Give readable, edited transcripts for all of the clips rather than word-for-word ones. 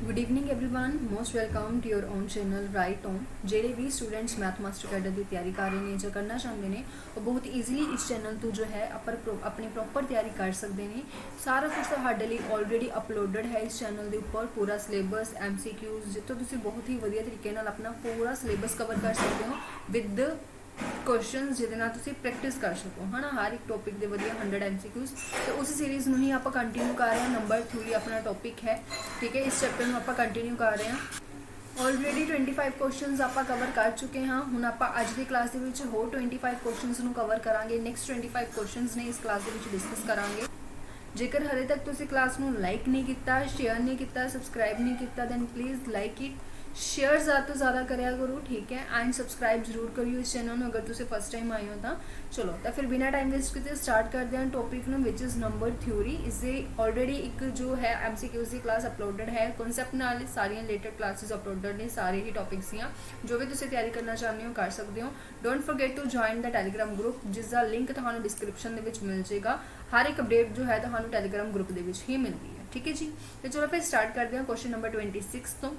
Good evening everyone most welcome to your own channel right on. ਜਿਹੜੇ ਵੀ students math master cadre ਦੀ ਤਿਆਰੀ ਕਰ ਰਹੇ ਨੇ ਜਾਂ ਕਰਨਾ ਚਾਹੁੰਦੇ ਨੇ ਉਹ ਬਹੁਤ ਈਜ਼ੀਲੀ ਇਸ ਚੈਨਲ ਤੋਂ ਜੋ ਹੈ ਆਪਣੀ ਪ੍ਰੋਪਰ ਤਿਆਰੀ ਕਰ ਸਕਦੇ ਨੇ। ਸਾਰਾ ਕੁਝ ਤੁਹਾਡੇ ਲਈ ਆਲਰੇਡੀ ਅਪਲੋਡਡ ਹੈ ਇਸ ਚੈਨਲ ਦੇ ਉੱਪਰ, ਪੂਰਾ ਸਿਲੇਬਸ, ਐਮਸੀਕਿਊਜ਼, ਜਿੱਥੋਂ ਤੁਸੀਂ ਬਹੁਤ ਹੀ ਵਧੀਆ ਤਰੀਕੇ ਨਾਲ ਆਪਣਾ ਪੂਰਾ ਸਿਲੇਬਸ ਕਵਰ ਕਰ ਸਕਦੇ ਹੋ ਵਿਦ क्वेश्चन ਜਿਹਦੇ ਨਾਲ ਤੁਸੀਂ ਪ੍ਰੈਕਟਿਸ ਕਰ ਸਕੋ ਹੈ ਨਾ। ਹਰ ਇੱਕ ਟੌਪਿਕ ਦੇ ਵਧੀਆ 100 ਐਮਸੀਕਿਊਜ਼। ਤੇ ਉਸ ਸੀਰੀਜ਼ ਨੂੰ ਹੀ ਆਪਾਂ ਕੰਟੀਨਿਊ ਕਰ ਰਹੇ ਹਾਂ। ਨੰਬਰ 3 ਆਪਣਾ ਟੌਪਿਕ ਹੈ, ਠੀਕ ਹੈ। ਇਸ ਚੈਪਟਰ ਨੂੰ ਆਪਾਂ ਕੰਟੀਨਿਊ ਕਰ ਰਹੇ ਹਾਂ। ਆਲਰੇਡੀ 25 ਕੁਐਸਚਨਸ ਆਪਾਂ ਕਵਰ ਕਰ ਚੁੱਕੇ ਹਾਂ। ਹੁਣ ਆਪਾਂ ਅੱਜ ਦੀ ਕਲਾਸ ਦੇ ਵਿੱਚ ਹੋਰ 25 ਕੁਐਸਚਨਸ ਨੂੰ ਕਵਰ ਕਰਾਂਗੇ। ਨੈਕਸਟ 25 ਕੁਐਸਚਨਸ ਨੇ ਇਸ ਕਲਾਸ ਦੇ ਵਿੱਚ ਡਿਸਕਸ ਕਰਾਂਗੇ। ਜੇਕਰ ਹਲੇ ਤੱਕ ਤੁਸੀਂ ਕਲਾਸ ਨੂੰ ਲਾਈਕ ਨਹੀਂ ਕੀਤਾ, ਸ਼ੇਅਰ ਨਹੀਂ ਕੀਤਾ, ਸਬਸਕ੍ਰਾइब नहीं किया, then please like it, share ज़्यादा तो ज़्यादा कराया करो, ठीक है। एंड सब्सक्राइब जरूर करियो इस चैनल में अगर तुम फस्ट टाइम आए हो तो। चलो तो फिर बिना टाइम वेस्ट किए स्टार्ट करते हैं टॉपिक में, विच इज़ नंबर थ्योरी। इससे ऑलरेडी एक जो है MCQs की क्लास अपलोडेड है, कॉन्सैप्ट नाल सारियां रिलेटेड क्लासेस अपलोडेड ने, सारे ही टॉपिक्स दियाँ जो भी तुम तैयारी करना चाहते हो कर सकते हो। Don't forget to join the Telegram group, जिसका लिंक तुहानू डिस्क्रिप्शन के मिल जाएगा। हर एक अपडेट जो है तुहानू टैलीग्राम ग्रुप के ही मिलती है, ठीक है जी। तो चलो फिर स्टार्ट करते हैं क्वेश्चन नंबर 26 तो।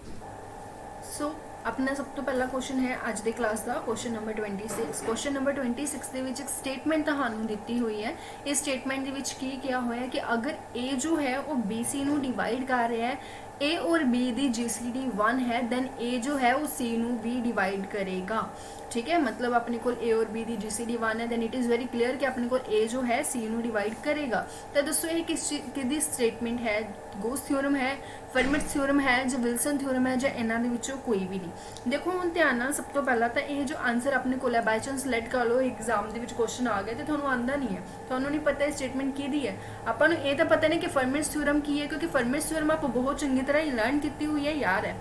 सो अपना सब तो पहला क्वेश्चन है अज की क्लास का, क्वेश्चन नंबर 26। क्वेश्चन नंबर 26 के विच एक स्टेटमेंट तुहानू दी हुई है। इस स्टेटमेंट के विच की किया होया कि अगर ए जो है वो बी सी नू डिवाइड कर रहा है, ए और बी दी GCD 1 है, दैन ए जो है वो सी नू भी डिवाइड करेगा, ठीक है। मतलब अपने को ए और बी दी GCD 1 है, then it is very clear कि अपने को ए जो है सी नू डिवाइड करेगा। तो दोस्तों ये किस स्टेटमेंट है? गोस थ्योरम है, फरमेट थ्योरम है, जो विल्सन थ्योरम है, जो इन्हों के विचों कोई भी नहीं। देखो हम ध्यान नाल सब तो पहला तो ये जो आंसर अपने को है, बाय चांस लेट कर लो एग्जाम के क्वेश्चन आ गए तो थोड़ा आंदा नहीं है, थोड़ा नहीं पता है स्टेटमेंट की है। अपन ये तो पता नहीं कि फरमेट थ्योरम की है, क्योंकि फरमेट थ्योरम आप बहुत चंगी तरह ही लर्न की हुई है यार है।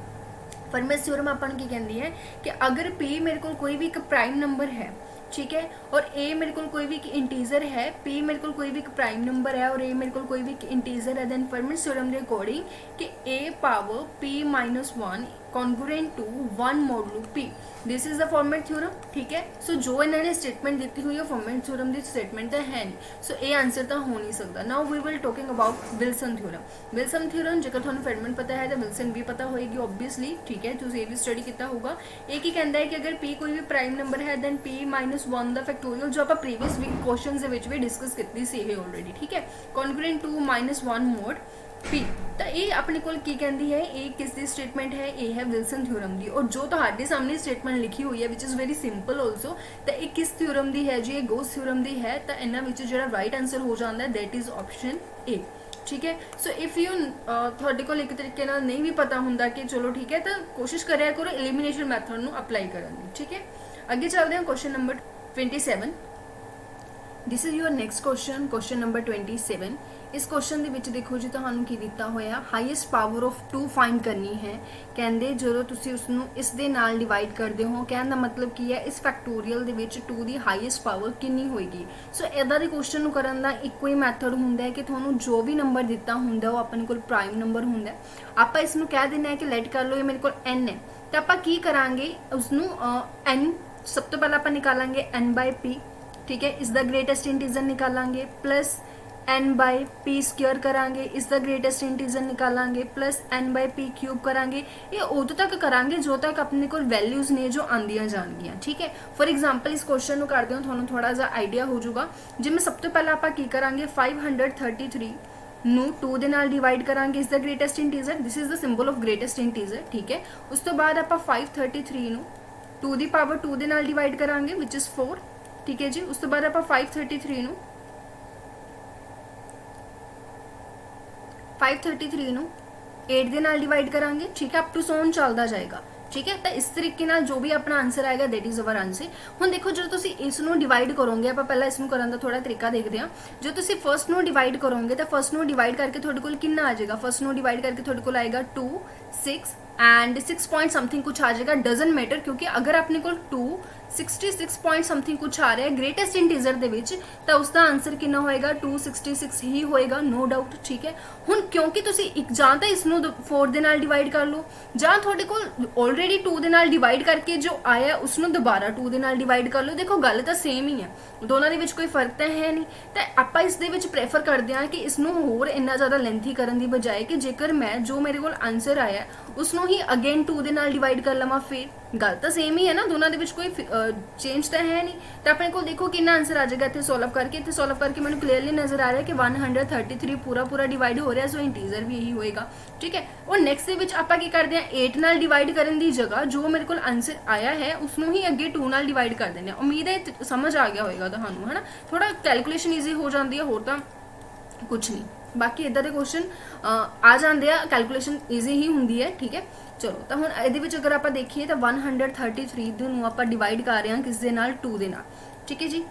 फरमेट थ्योरम अपन की कहती है कि अगर P मेरे को कोई भी एक प्राइम नंबर है, ठीक है, और A मेरे को कोई भी इंटीजर है, P मेरे को कोई भी प्राइम नंबर है और A मेरे को कोई भी इंटीजर है, दैन फरमेट थ्योरम के अकॉर्डिंग कि A power P-1 congruent to 1 modulo P, this is the Fermat theorem, ठीक है। सो जो इन्होंने स्टेटमेंट दी हुई है फॉर्मेट थ्योरम की स्टेटमेंट तो है नहीं, सो ये आंसर तो हो नहीं सकता। Now we will talking about Wilson theorem. Wilson theorem जेकर थोड़ा फरमेट पता है तो विल्सन भी पता होएगी ऑब्वियसली, ठीक है। तुम ये भी स्टडी किया होगा। एक ही कहता है कि अगर P कोई भी प्राइम नंबर है, दैन P-1 द फैक्टोरियल, जो आप प्रीवियस क्वेश्चन भी डिस्कस की ऑलरेडी, ठीक है। कॉन्ग्रुएंट टू -1 मोड P, तो ये अपने को की कहती है, ये किसकी स्टेटमेंट है? ये है विल्सन थ्योरम की। और जो तुम्हारे सामने स्टेटमेंट लिखी हुई है विच इज़ वेरी सिंपल ऑल्सो, तो ये किस थ्योरम की है जी? ये गोस थ्योरम की है। तो इन्होंने जो राइट आंसर हो जाता है दैट इज़ ऑप्शन ए, ठीक है। सो इफ यू थोड़े को एक तरीके नहीं भी पता होंगे कि चलो ठीक है, तो कोशिश कराया करो एलिमिनेशन मैथड में अप्लाई करने, ठीक है। अगे चलते हैं question number 27। This is your next question, question number 27। इस क्वेश्चन के देखो जी तुहानू की दिता होया, हाईएस्ट पावर ऑफ 2 फाइंड करनी है। कहते जो तुसी उसनू इस दे नाल डिवाइड करते हो, कहने का मतलब की है इस फैक्टोरियल दे विच 2 की हाईएस्ट पावर कितनी होएगी। सो इदा दे क्वेश्चन नू करन दा इक्को ही मैथड हुंदा है कि तुहानू जो भी नंबर दिता हुंदा वो अपने कोल प्राइम नंबर हुंदा है। आपां इसनू कह देना है कि लेट कर लो ये मेरे कोल n है, तो आपां की करांगे उसनू n सब तो पहले आपां निकालांगे n/p, ठीक है। इस द ग्रेटेस्ट इंटीजर निकालेंगे प्लस n/p² करांगे, इस द ग्रेटेस्ट इंटीजर निकालेंगे प्लस n/p³ करांगे। ये उदों तक करांगे जो तक अपने को वैल्यूज़ ने जो आंदियां जाणगियां, ठीक है। फॉर एग्जाम्पल इस क्वेश्चन को करते हो थोड़ा थोड़ा जा आइडिया हो जाऊगा। जिमें सब तो पहले आप की करांगे 533 नू 2 दे नाल डिवाइड करांगे, इस the greatest integer, this is the symbol of greatest integer, ठीक है। उस तो बाद आप 533 नू 2 दी पावर 2 दे नाल डिवाइड करांगे विच इज़ 4, ठीक है जी। उस तो बाद आप 533 नू 8 दे नाल डिवाइड करांगे, ठीक है। अप टू 100 चलता जाएगा, ठीक है। तो इस तरीके नाल जो भी अपना आंसर आएगा दैट इज़ अवर आंसर। हुण देखो जो तुसी इसनू डिवाइड करोगे, आप पहला इसनू करन दा थोड़ा तरीका देखते हैं। जो तुसी फर्स्ट नू डिवाइड करोगे तो फर्स्ट नू डिवाइड करके थोड़े कोल कितना आ जाएगा? फर्स्ट नू डिवाइड करके थोड़े कोल आएगा 2, 6 एंड 6 पॉइंट समथिंग कुछ आ जाएगा, डजंट मैटर, क्योंकि अगर अपने को 2, 66 ਪੁਆਇੰਟ ਸਮਥਿੰਗ ਕੁਛ ਆ ਰਿਹਾ ਹੈ ਗ੍ਰੇਟੈਸਟ ਇੰਟੀਜ਼ਰ ਦੇ ਵਿੱਚ, ਤਾਂ ਉਸ ਦਾ ਆਨਸਰ ਕਿੰਨਾ ਹੋਏਗਾ 266 ਹੀ ਹੋਏਗਾ, ਨੋ ਡਾਊਟ। ਠੀਕ ਹੈ, ਹੁਣ ਕਿਉਂਕਿ ਤੁਸੀਂ ਇੱਕ ਜਾਂ ਤਾਂ ਇਸ ਨੂੰ 4 ਦੇ ਨਾਲ ਡਿਵਾਈਡ ਕਰ ਲਓ, ਜਾਂ ਤੁਹਾਡੇ ਕੋਲ ਆਲਰੇਡੀ 2 ਦੇ ਨਾਲ ਡਿਵਾਈਡ ਕਰਕੇ ਜੋ ਆਇਆ ਉਸ ਨੂੰ ਦੁਬਾਰਾ 2 ਦੇ ਨਾਲ ਡਿਵਾਈਡ ਕਰ ਲਓ। ਦੇਖੋ ਗੱਲ ਤਾਂ ਸੇਮ ਹੀ ਹੈ, ਦੋਨਾਂ ਦੇ ਵਿੱਚ ਕੋਈ ਫਰਕ ਤਾਂ ਹੈ ਨਹੀਂ। ਤਾਂ ਆਪਾਂ ਇਸ ਦੇ ਵਿੱਚ ਪ੍ਰੈਫਰ ਕਰਦੇ ਹਾਂ ਕਿ ਇਸ ਨੂੰ ਹੋਰ ਇੰਨਾ ਜ਼ਿਆਦਾ ਲੈਂਥੀ ਕਰਨ ਦੀ ਬਜਾਏ ਕਿ ਜੇਕਰ ਮੈਂ ਜੋ ਮੇਰੇ ਕੋਲ ਆਨਸਰ ਆਇਆ ਉਸ ਨੂੰ ਹੀ ਅਗੇਨ 2 ਦੇ ਨਾਲ ਡਿਵਾਈਡ ਕਰ ਲਵਾਂ, ਫਿਰ ਗੱਲ ਤਾਂ ਸੇਮ ਹੀ ਹੈ ਨਾ, ਦੋਨਾਂ ਦੇ ਵਿੱਚ ਕੋਈ ਚੇਂਜ ਤਾਂ ਹੈ ਨਹੀਂ। ਤਾਂ ਆਪਣੇ ਕੋਲ ਦੇਖੋ ਕਿੰਨਾ ਆਨਸਰ ਆ ਜਾਏਗਾ ਇੱਥੇ ਸੋਲਵ ਕਰਕੇ। ਇੱਥੇ ਸੋਲਵ ਕਰਕੇ ਮੈਨੂੰ ਕਲੀਅਰਲੀ ਨਜ਼ਰ ਆ ਰਿਹਾ ਕਿ 133 ਪੂਰਾ ਡਿਵਾਈਡ ਹੋ ਰਿਹਾ, ਸੋ ਇੰਟੀਜ਼ਰ ਵੀ ਇਹੀ ਹੋਏਗਾ। ਠੀਕ ਹੈ, ਔਰ ਨੈਕਸਟ ਦੇ ਵਿੱਚ ਆਪਾਂ ਕੀ ਕਰਦੇ ਹਾਂ 8 ਨਾਲ ਡਿਵਾਈਡ ਕਰਨ ਦੀ ਜਗ੍ਹਾ ਜੋ ਮੇਰੇ ਕੋਲ ਆਨਸਰ ਆਇਆ ਹੈ ਉਸ ਨੂੰ ਹੀ ਅੱਗੇ 2 ਨਾਲ ਡਿਵਾਈਡ ਕਰ ਦਿੰਦੇ ਹਾਂ। ਉਮੀਦ ਹੈ ਸਮਝ ਆ ਗਿਆ ਹੋਏਗਾ ਤੁਹਾਨੂੰ, ਹੈ ਨਾ, ਥੋੜਾ ਕੈਲਕੂਲੇਸ਼ਨ ਈਜ਼ੀ ਹੋ ਜਾਂਦੀ ਹੈ, ਹੋਰ ਤਾਂ ਕੁਝ ਨਹੀਂ। ਬਾਕੀ ਇਦਾਂ ਦੇ ਕੁਐਸਚਨ ਆ ਜਾਂਦੇ ਆ, ਕੈਲਕੂਲੇਸ਼ਨ ਈਜ਼ੀ ਹੀ ਹੁੰਦੀ ਹੈ। ਠੀਕ ਹੈ, ਚਲੋ ਤਾਂ ਹੁਣ ਇਹਦੇ ਵਿੱਚ ਅਗਰ ਆਪਾਂ ਦੇਖੀਏ ਤਾਂ 133 ਦੇ ਨੂੰ ਆਪਾਂ ਡਿਵਾਈਡ ਕਰ ਰਹੇ ਹਾਂ ਕਿਸ ਦੇ ਨਾਲ 2 ਦੇ ਨਾਲ। ਠੀਕ ਹੈ ਜੀ,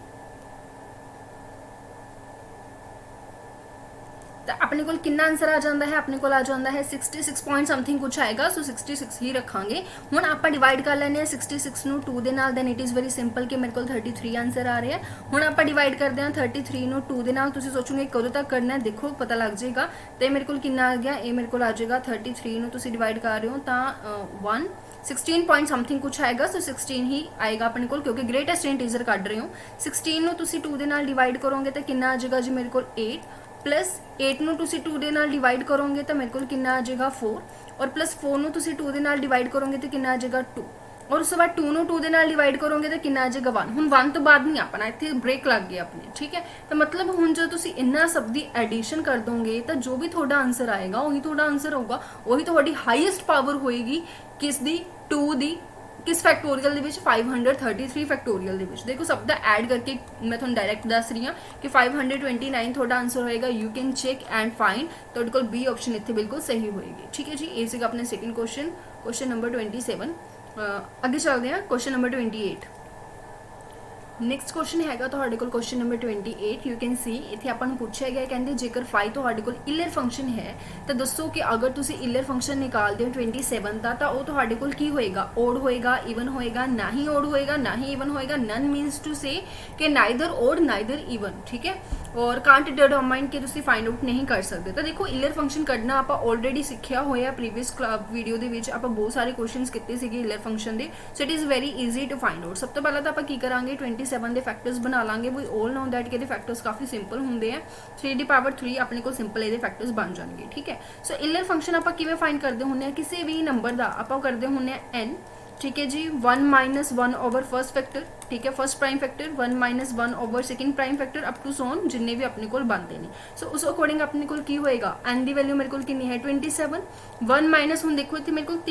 ਤਾਂ ਆਪਣੇ ਕੋਲ ਕਿੰਨਾ ਆਨਸਰ ਆ ਜਾਂਦਾ ਹੈ, ਆਪਣੇ ਕੋਲ ਆ ਜਾਂਦਾ ਹੈ 66 ਪੁਆਇੰਟ ਸਮਥਿੰਗ ਕੁਛ ਆਏਗਾ, ਸੋ 66 ਹੀ ਰੱਖਾਂਗੇ। ਹੁਣ ਆਪਾਂ ਡਿਵਾਈਡ ਕਰ ਲੈਂਦੇ ਹਾਂ 66 ਨੂੰ 2 ਦੇ ਨਾਲ, then it is very simple ਕਿ ਮੇਰੇ ਕੋਲ 33 ਆਨਸਰ ਆ ਰਿਹਾ। ਹੁਣ ਆਪਾਂ ਡਿਵਾਈਡ ਕਰਦੇ ਹਾਂ 33 ਨੂੰ 2 ਦੇ ਨਾਲ। ਤੁਸੀਂ ਸੋਚੋਗੇ ਕਦੋਂ ਤੱਕ ਕਰਨਾ ਹੈ, ਦੇਖੋ ਪਤਾ ਲੱਗ ਜਾਏਗਾ। ਤੇ ਮੇਰੇ ਕੋਲ ਕਿੰਨਾ ਆ ਗਿਆ, ਇਹ ਮੇਰੇ ਕੋਲ ਆ ਜਾਏਗਾ 33 ਨੂੰ ਤੁਸੀਂ ਡਿਵਾਈਡ ਕਰ ਰਹੇ ਹੋ ਤਾਂ 16 ਪੁਆਇੰਟ ਸਮਥਿੰਗ ਕੁਛ ਆਏਗਾ, ਸੋ 16 ਹੀ ਆਏਗਾ ਆਪਣੇ ਕੋਲ ਕਿਉਂਕਿ ਗ੍ਰੇਟੈਸਟ ਇੰਟੀਜ਼ਰ ਕੱਢ ਰਹੇ ਹੋ। 16 ਨੂੰ ਤੁਸੀਂ 2 ਦੇ ਨਾਲ ਡਿਵਾਈਡ ਕਰੋਗੇ ਤਾਂ ਕਿੰਨਾ ਆ ਜਾਏਗਾ ਜੀ ਮੇਰੇ ਕੋਲ 8 प्लस 8 ਨੂੰ ਤੁਸੀਂ 2 ਦੇ ਨਾਲ ਡਿਵਾਈਡ ਕਰੋਗੇ ਤਾਂ ਮੇਰੇ ਕੋਲ ਕਿੰਨਾ ਆ ਜਾਏਗਾ 4, ਔਰ ਪਲੱਸ 4 ਨੂੰ ਤੁਸੀਂ 2 ਦੇ ਨਾਲ ਡਿਵਾਈਡ ਕਰੋਗੇ ਤਾਂ ਕਿੰਨਾ ਆ ਜਾਏਗਾ 2, ਔਰ ਉਸ ਤੋਂ ਬਾਅਦ 2 ਨੂੰ 2 ਦੇ ਨਾਲ ਡਿਵਾਈਡ ਕਰੋਗੇ ਤਾਂ ਕਿੰਨਾ ਆ ਜਾਏਗਾ 1। ਹੁਣ 1 ਤੋਂ ਬਾਅਦ ਨਹੀਂ ਆਪਣਾ, ਇੱਥੇ ਬ੍ਰੇਕ ਲੱਗ ਗਈ ਆਪਣੀ। ਠੀਕ ਹੈ, ਤਾਂ ਮਤਲਬ ਹੁਣ ਜਦੋਂ ਤੁਸੀਂ ਇੰਨਾ ਸਭ ਦੀ ਐਡੀਸ਼ਨ ਕਰ ਦੋਗੇ ਤਾਂ ਜੋ ਵੀ ਤੁਹਾਡਾ ਆਨਸਰ ਆਏਗਾ ਉਹੀ ਤੁਹਾਡਾ ਆਨਸਰ ਹੋਊਗਾ, ਉਹੀ ਤੁਹਾਡੀ ਹਾਈਐਸਟ ਪਾਵਰ ਹੋਏਗੀ ਕਿਸ ਦੀ 2 ਦੀ, किस फैक्टोरियल ਦੇ ਵਿੱਚ 533 फैक्टोरियल ਦੇ ਵਿੱਚ। देखो सब ਦਾ ਐਡ ਕਰਕੇ ਮੈਂ ਤੁਹਾਨੂੰ ਡਾਇਰੈਕਟ ਦੱਸ ਰਹੀ ਹਾਂ ਕਿ 529 ਤੁਹਾਡਾ ਆਨਸਰ ਹੋਏਗਾ। You can check and find, ਤੁਹਾਡੇ ਕੋਲ ਬੀ ਆਪਸ਼ਨ ਇੱਥੇ ਬਿਲਕੁਲ ਸਹੀ ਹੋਏਗੀ। ਠੀਕ ਹੈ ਜੀ, ਇਹ ਸੀਗਾ ਆਪਣੇ ਸੈਕਿੰਡ ਕੁਐਸਚਨ, ਕੁਐਸਚਨ ਨੰਬਰ 27। ਅੱਗੇ ਚੱਲਦੇ ਹਾਂ ਕੁਐਸਚਨ ਨੰਬਰ 28। ਨੈਕਸਟ ਕੁਐਸਚਨ ਹੈਗਾ ਤੁਹਾਡੇ ਕੋਲ question number 28। You can see ਇੱਥੇ ਆਪਾਂ ਨੂੰ ਪੁੱਛਿਆ ਗਿਆ, ਕਹਿੰਦੇ ਜੇਕਰ φ ਤੁਹਾਡੇ ਕੋਲ ਇਲਰ ਫੰਕਸ਼ਨ ਹੈ ਤਾਂ ਦੱਸੋ ਕਿ ਅਗਰ ਤੁਸੀਂ ਇਲਰ ਫੰਕਸ਼ਨ ਨਿਕਾਲਦੇ ਹੋ 27 ਦਾ ਤਾਂ ਉਹ ਤੁਹਾਡੇ ਕੋਲ ਕੀ ਹੋਏਗਾ, ਓਡ ਹੋਏਗਾ, ਇਵਨ ਹੋਏਗਾ, ਨਾ ਹੀ ਓਡ ਹੋਏਗਾ, ਨਾ ਹੀ ਇਵਨ ਹੋਏਗਾ। ਨਨ ਮੀਨਸ ਟੂ ਸੇ ਕਿ ਨਾਈਦਰ ਓਡ ਨਾਈਦਰ ਇਵਨ। ਠੀਕ ਹੈ, ਔਰ ਕਾਂਟ ਡਿਟਰਮਾइन ਕਿ ਤੁਸੀਂ ਫਾइंड आउट नहीं कर सकते। ਤਾਂ ਦੇਖੋ ਇਲਰ ਫੰਕਸ਼ਨ ਕੱਢਣਾ ਆਪਾਂ ਆਲਰੇਡੀ ਸਿੱਖਿਆ ਹੋਇਆ, ਪ੍ਰੀਵੀਅਸ ਵੀਡੀਓ ਦੇ ਵਿੱਚ ਆਪਾਂ ਬਹੁਤ ਸਾਰੇ ਕੁਐਸਚਨਸ ਕੀਤੇ ਸੀਗੇ ਇਲਰ ਫੰਕਸ਼ਨ ਦੇ, so it is very easy to find out. ਸਭ ਤੋਂ ਪਹਿਲਾਂ ਤਾਂ ਆਪਾਂ ਕੀ ਕਰਾਂਗੇ 27 ਦੇ ਫੈਕਟਰਸ ਬਣਾ ਲਾਂਗੇ। ਵੀ ਆਲ ਨੋ ਦੈਟ ਕਿ ਇਹਦੇ ਫੈਕਟਰਸ ਕਾਫੀ ਸਿੰਪਲ ਹੁੰਦੇ ਆ, 3 ਦੀ ਪਾਵਰ 3 ਆਪਣੇ ਕੋਲ ਸਿੰਪਲ ਇਹਦੇ ਫੈਕਟਰਸ ਬਣ ਜਾਣਗੇ। ਠੀਕ ਹੈ, ਸੋ ਇਲਰ ਫੰਕਸ਼ਨ ਆਪਾਂ ਕਿਵੇਂ ਫਾइंड ਕਰਦੇ ਹੁੰਦੇ ਆ, ਕਿਸੇ ਵੀ ਨੰਬਰ ਦਾ ਆਪਾਂ ਕਰਦੇ ਹੁੰਦੇ ਆ n। ठीक है जी, 1 माइनस 1 ओवर फर्स्ट फैक्टर। ठीक है, first prime factor 1 minus 1 over second prime factor up to सोन जिन्ने भी अपने कोल बनते हैं। सो उस अकॉर्डिंग अपने कोल की होएगा, n की वैल्यू मेरे कोल कितनी है 27। 1 माइनस हुण देखो इत्थे मेरे कोल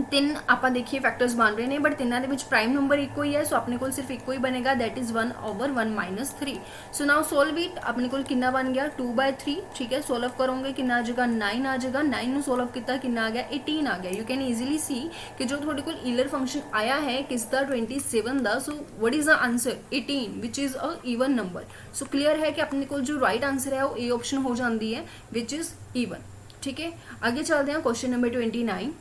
3 ਆਪਾਂ ਦੇਖੀਏ ਫੈਕਟਰਸ ਬਣ ਰਹੇ ਨੇ, ਬਟ ਤਿੰਨਾਂ ਦੇ ਵਿੱਚ ਪ੍ਰਾਈਮ ਨੰਬਰ ਇੱਕੋ ਹੀ ਹੈ, ਸੋ ਆਪਣੇ ਕੋਲ ਸਿਰਫ ਇੱਕੋ ਹੀ ਬਣੇਗਾ, that is 1 over 1 minus 3। So now solve it. ਆਪਣੇ ਕੋਲ ਕਿੰਨਾ ਬਣ ਗਿਆ 2/3। ਠੀਕ ਹੈ, ਸੋਲਵ ਕਰੋਗੇ ਕਿੰਨਾ ਆ ਜਾਏਗਾ 9 ਆ ਜਾਏਗਾ। 9 ਨੂੰ ਸੋਲਵ ਕੀਤਾ ਕਿੰਨਾ ਆ ਗਿਆ 18 ਆ ਗਿਆ। ਯੂ ਕੈਨ ਈਜ਼ੀਲੀ ਸੀ ਕਿ ਜੋ ਤੁਹਾਡੇ ਕੋਲ ਇਲਰ ਫੰਕਸ਼ਨ ਆਇਆ ਹੈ ਕਿਸ ਦਾ 27 ਦਾ, so what is the answer 18 which is a even number. So clear ਹੈ ਕਿ ਆਪਣੇ ਕੋਲ ਜੋ ਰਾਈਟ ਆਂਸਰ ਹੈ ਉਹ ए ਆਪਸ਼ਨ ਹੋ ਜਾਂਦੀ ਹੈ ਵਿਚ ਇਜ਼ ਈਵਨ। ਠੀਕ ਹੈ, ਅੱਗੇ ਚੱਲਦੇ ਹਾਂ question number 29।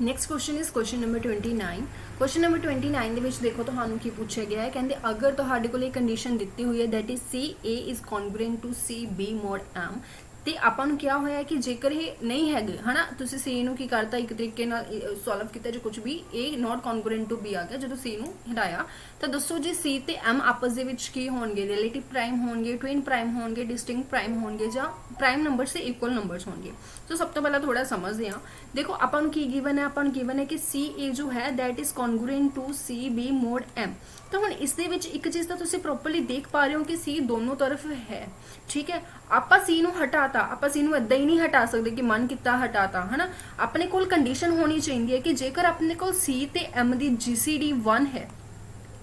Next question is question number 29। Question number 29 ਦੇ ਵਿੱਚ ਦੇਖੋ ਤੁਹਾਨੂੰ ਕੀ ਪੁੱਛਿਆ ਗਿਆ ਹੈ, ਕਹਿੰਦੇ ਅਗਰ ਤੁਹਾਡੇ ਕੋਲ ਇਹ ਕੰਡੀਸ਼ਨ ਦਿੱਤੀ ਹੋਈ ਹੈ that is CA is congruent to CB mod M, ਤੇ ਆਪਾਂ ਨੂੰ ਕਿਹਾ ਹੋਇਆ ਹੈ ਕਿ ਜੇਕਰ ਇਹ ਨਹੀਂ ਹੈਗੇ ਹਨਾ, ਤੁਸੀਂ C ਨੂੰ ਕੀ ਕਰਤਾ ਇੱਕ ਤਰੀਕੇ ਨਾਲ ਸੋਲਵ ਕੀਤਾ, ਜੋ ਕੁਝ ਵੀ A ਨਾਟ ਕੌਨਗਰੂਐਂਟ ਟੂ B ਆ ਗਿਆ, ਜਦੋਂ C ਨੂੰ ਹਟਾਇਆ ਤਾਂ ਦੱਸੋ ਜੀ C ਤੇ M ਆਪਸ ਦੇ ਵਿੱਚ ਕੀ ਹੋਣਗੇ, ਰਿਲੇਟਿਵ ਪ੍ਰਾਈਮ ਹੋਣਗੇ, ਟਵਿਨ ਪ੍ਰਾਈਮ ਹੋਣਗੇ, ਡਿਸਟਿੰਕਟ ਪ੍ਰਾਈਮ ਹੋਣਗੇ, ਜਾਂ ਪ੍ਰਾਈਮ ਨੰਬਰ ਸੇ ਇਕੁਅਲ ਨੰਬਰਸ ਹੋਣਗੇ। ਸੋ ਸਭ ਤੋਂ ਪਹਿਲਾਂ ਥੋੜਾ ਸਮਝਦੇ ਹਾਂ। ਦੇਖੋ ਆਪਾਂ ਨੂੰ ਕੀ ਗਿਵਨ ਹੈ, ਆਪਾਂ ਨੂੰ ਗਿਵਨ ਹੈ ਕਿ CA ਜੋ ਹੈ that is congruent to CB mod M। ਤਾਂ ਹੁਣ ਇਸ ਦੇ ਵਿੱਚ ਇੱਕ ਚੀਜ਼ ਤਾਂ ਤੁਸੀਂ ਪ੍ਰੋਪਰਲੀ ਦੇਖ ਪਾ ਰਹੇ ਹੋ ਕਿ C ਦੋਨੋਂ ਤਰਫ ਹੈ। ਠੀਕ ਹੈ, ਆਪਾਂ C ਨੂੰ ਹਟਾਤਾ, ਆਪਾਂ C ਨੂੰ ਇਦਾਂ ਹੀ ਨਹੀਂ ਹਟਾ ਸਕਦੇ ਕਿ ਮਨ ਕੀਤਾ ਹਟਾਤਾ, ਹਨਾ। ਆਪਣੇ ਕੋਲ ਕੰਡੀਸ਼ਨ ਹੋਣੀ ਚਾਹੀਦੀ ਹੈ ਕਿ ਜੇਕਰ ਆਪਣੇ ਕੋਲ C ਤੇ M ਦੀ GCD 1 ਹੈ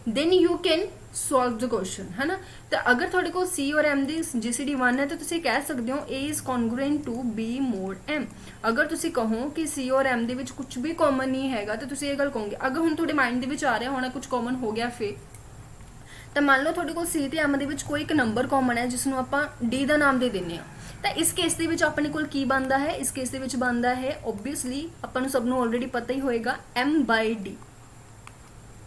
then you can solve the question, है ना। तो अगर थोड़े को C और M ਦੀ GCD 1 है तो ਤੁਸੀਂ ਕਹਿ ਸਕਦੇ ਹੋ A is congruent to B mod M। ਅਗਰ ਤੁਸੀਂ ਕਹੋ ਕਿ C और M ਦੇ ਵਿੱਚ ਕੁਝ ਵੀ ਕਾਮਨ ਨਹੀਂ ਹੈਗਾ ਤਾਂ ਤੁਸੀਂ ਇਹ ਗੱਲ ਕਹੋਗੇ। ਅਗਰ ਹੁਣ ਤੁਹਾਡੇ ਮਾਈਂਡ ਦੇ ਵਿੱਚ ਆ ਰਿਹਾ ਹੋਣਾ ਕੁਝ ਕਾਮਨ ਹੋ ਗਿਆ ਫਿਰ ਤਾਂ ਮੰਨ ਲਓ ਤੁਹਾਡੇ ਕੋਲ C ਤੇ M ਦੇ ਵਿੱਚ ਕੋਈ ਇੱਕ ਨੰਬਰ ਕਾਮਨ ਹੈ ਜਿਸ ਨੂੰ ਆਪਾਂ D ਦਾ ਨਾਮ ਦੇ ਦਿੰਨੇ ਆ, ਤਾਂ ਇਸ ਕੇਸ ਦੇ ਵਿੱਚ ਆਪਣੇ ਕੋਲ ਕੀ ਬਣਦਾ ਹੈ, ਇਸ ਕੇਸ ਦੇ ਵਿੱਚ ਬਣਦਾ ਹੈ ਓਬਵੀਅਸਲੀ ਆਪਾਂ ਨੂੰ ਸਭ ਨੂੰ ਆਲਰੇਡੀ ਪਤਾ ਹੀ ਹੋਏਗਾ M/D।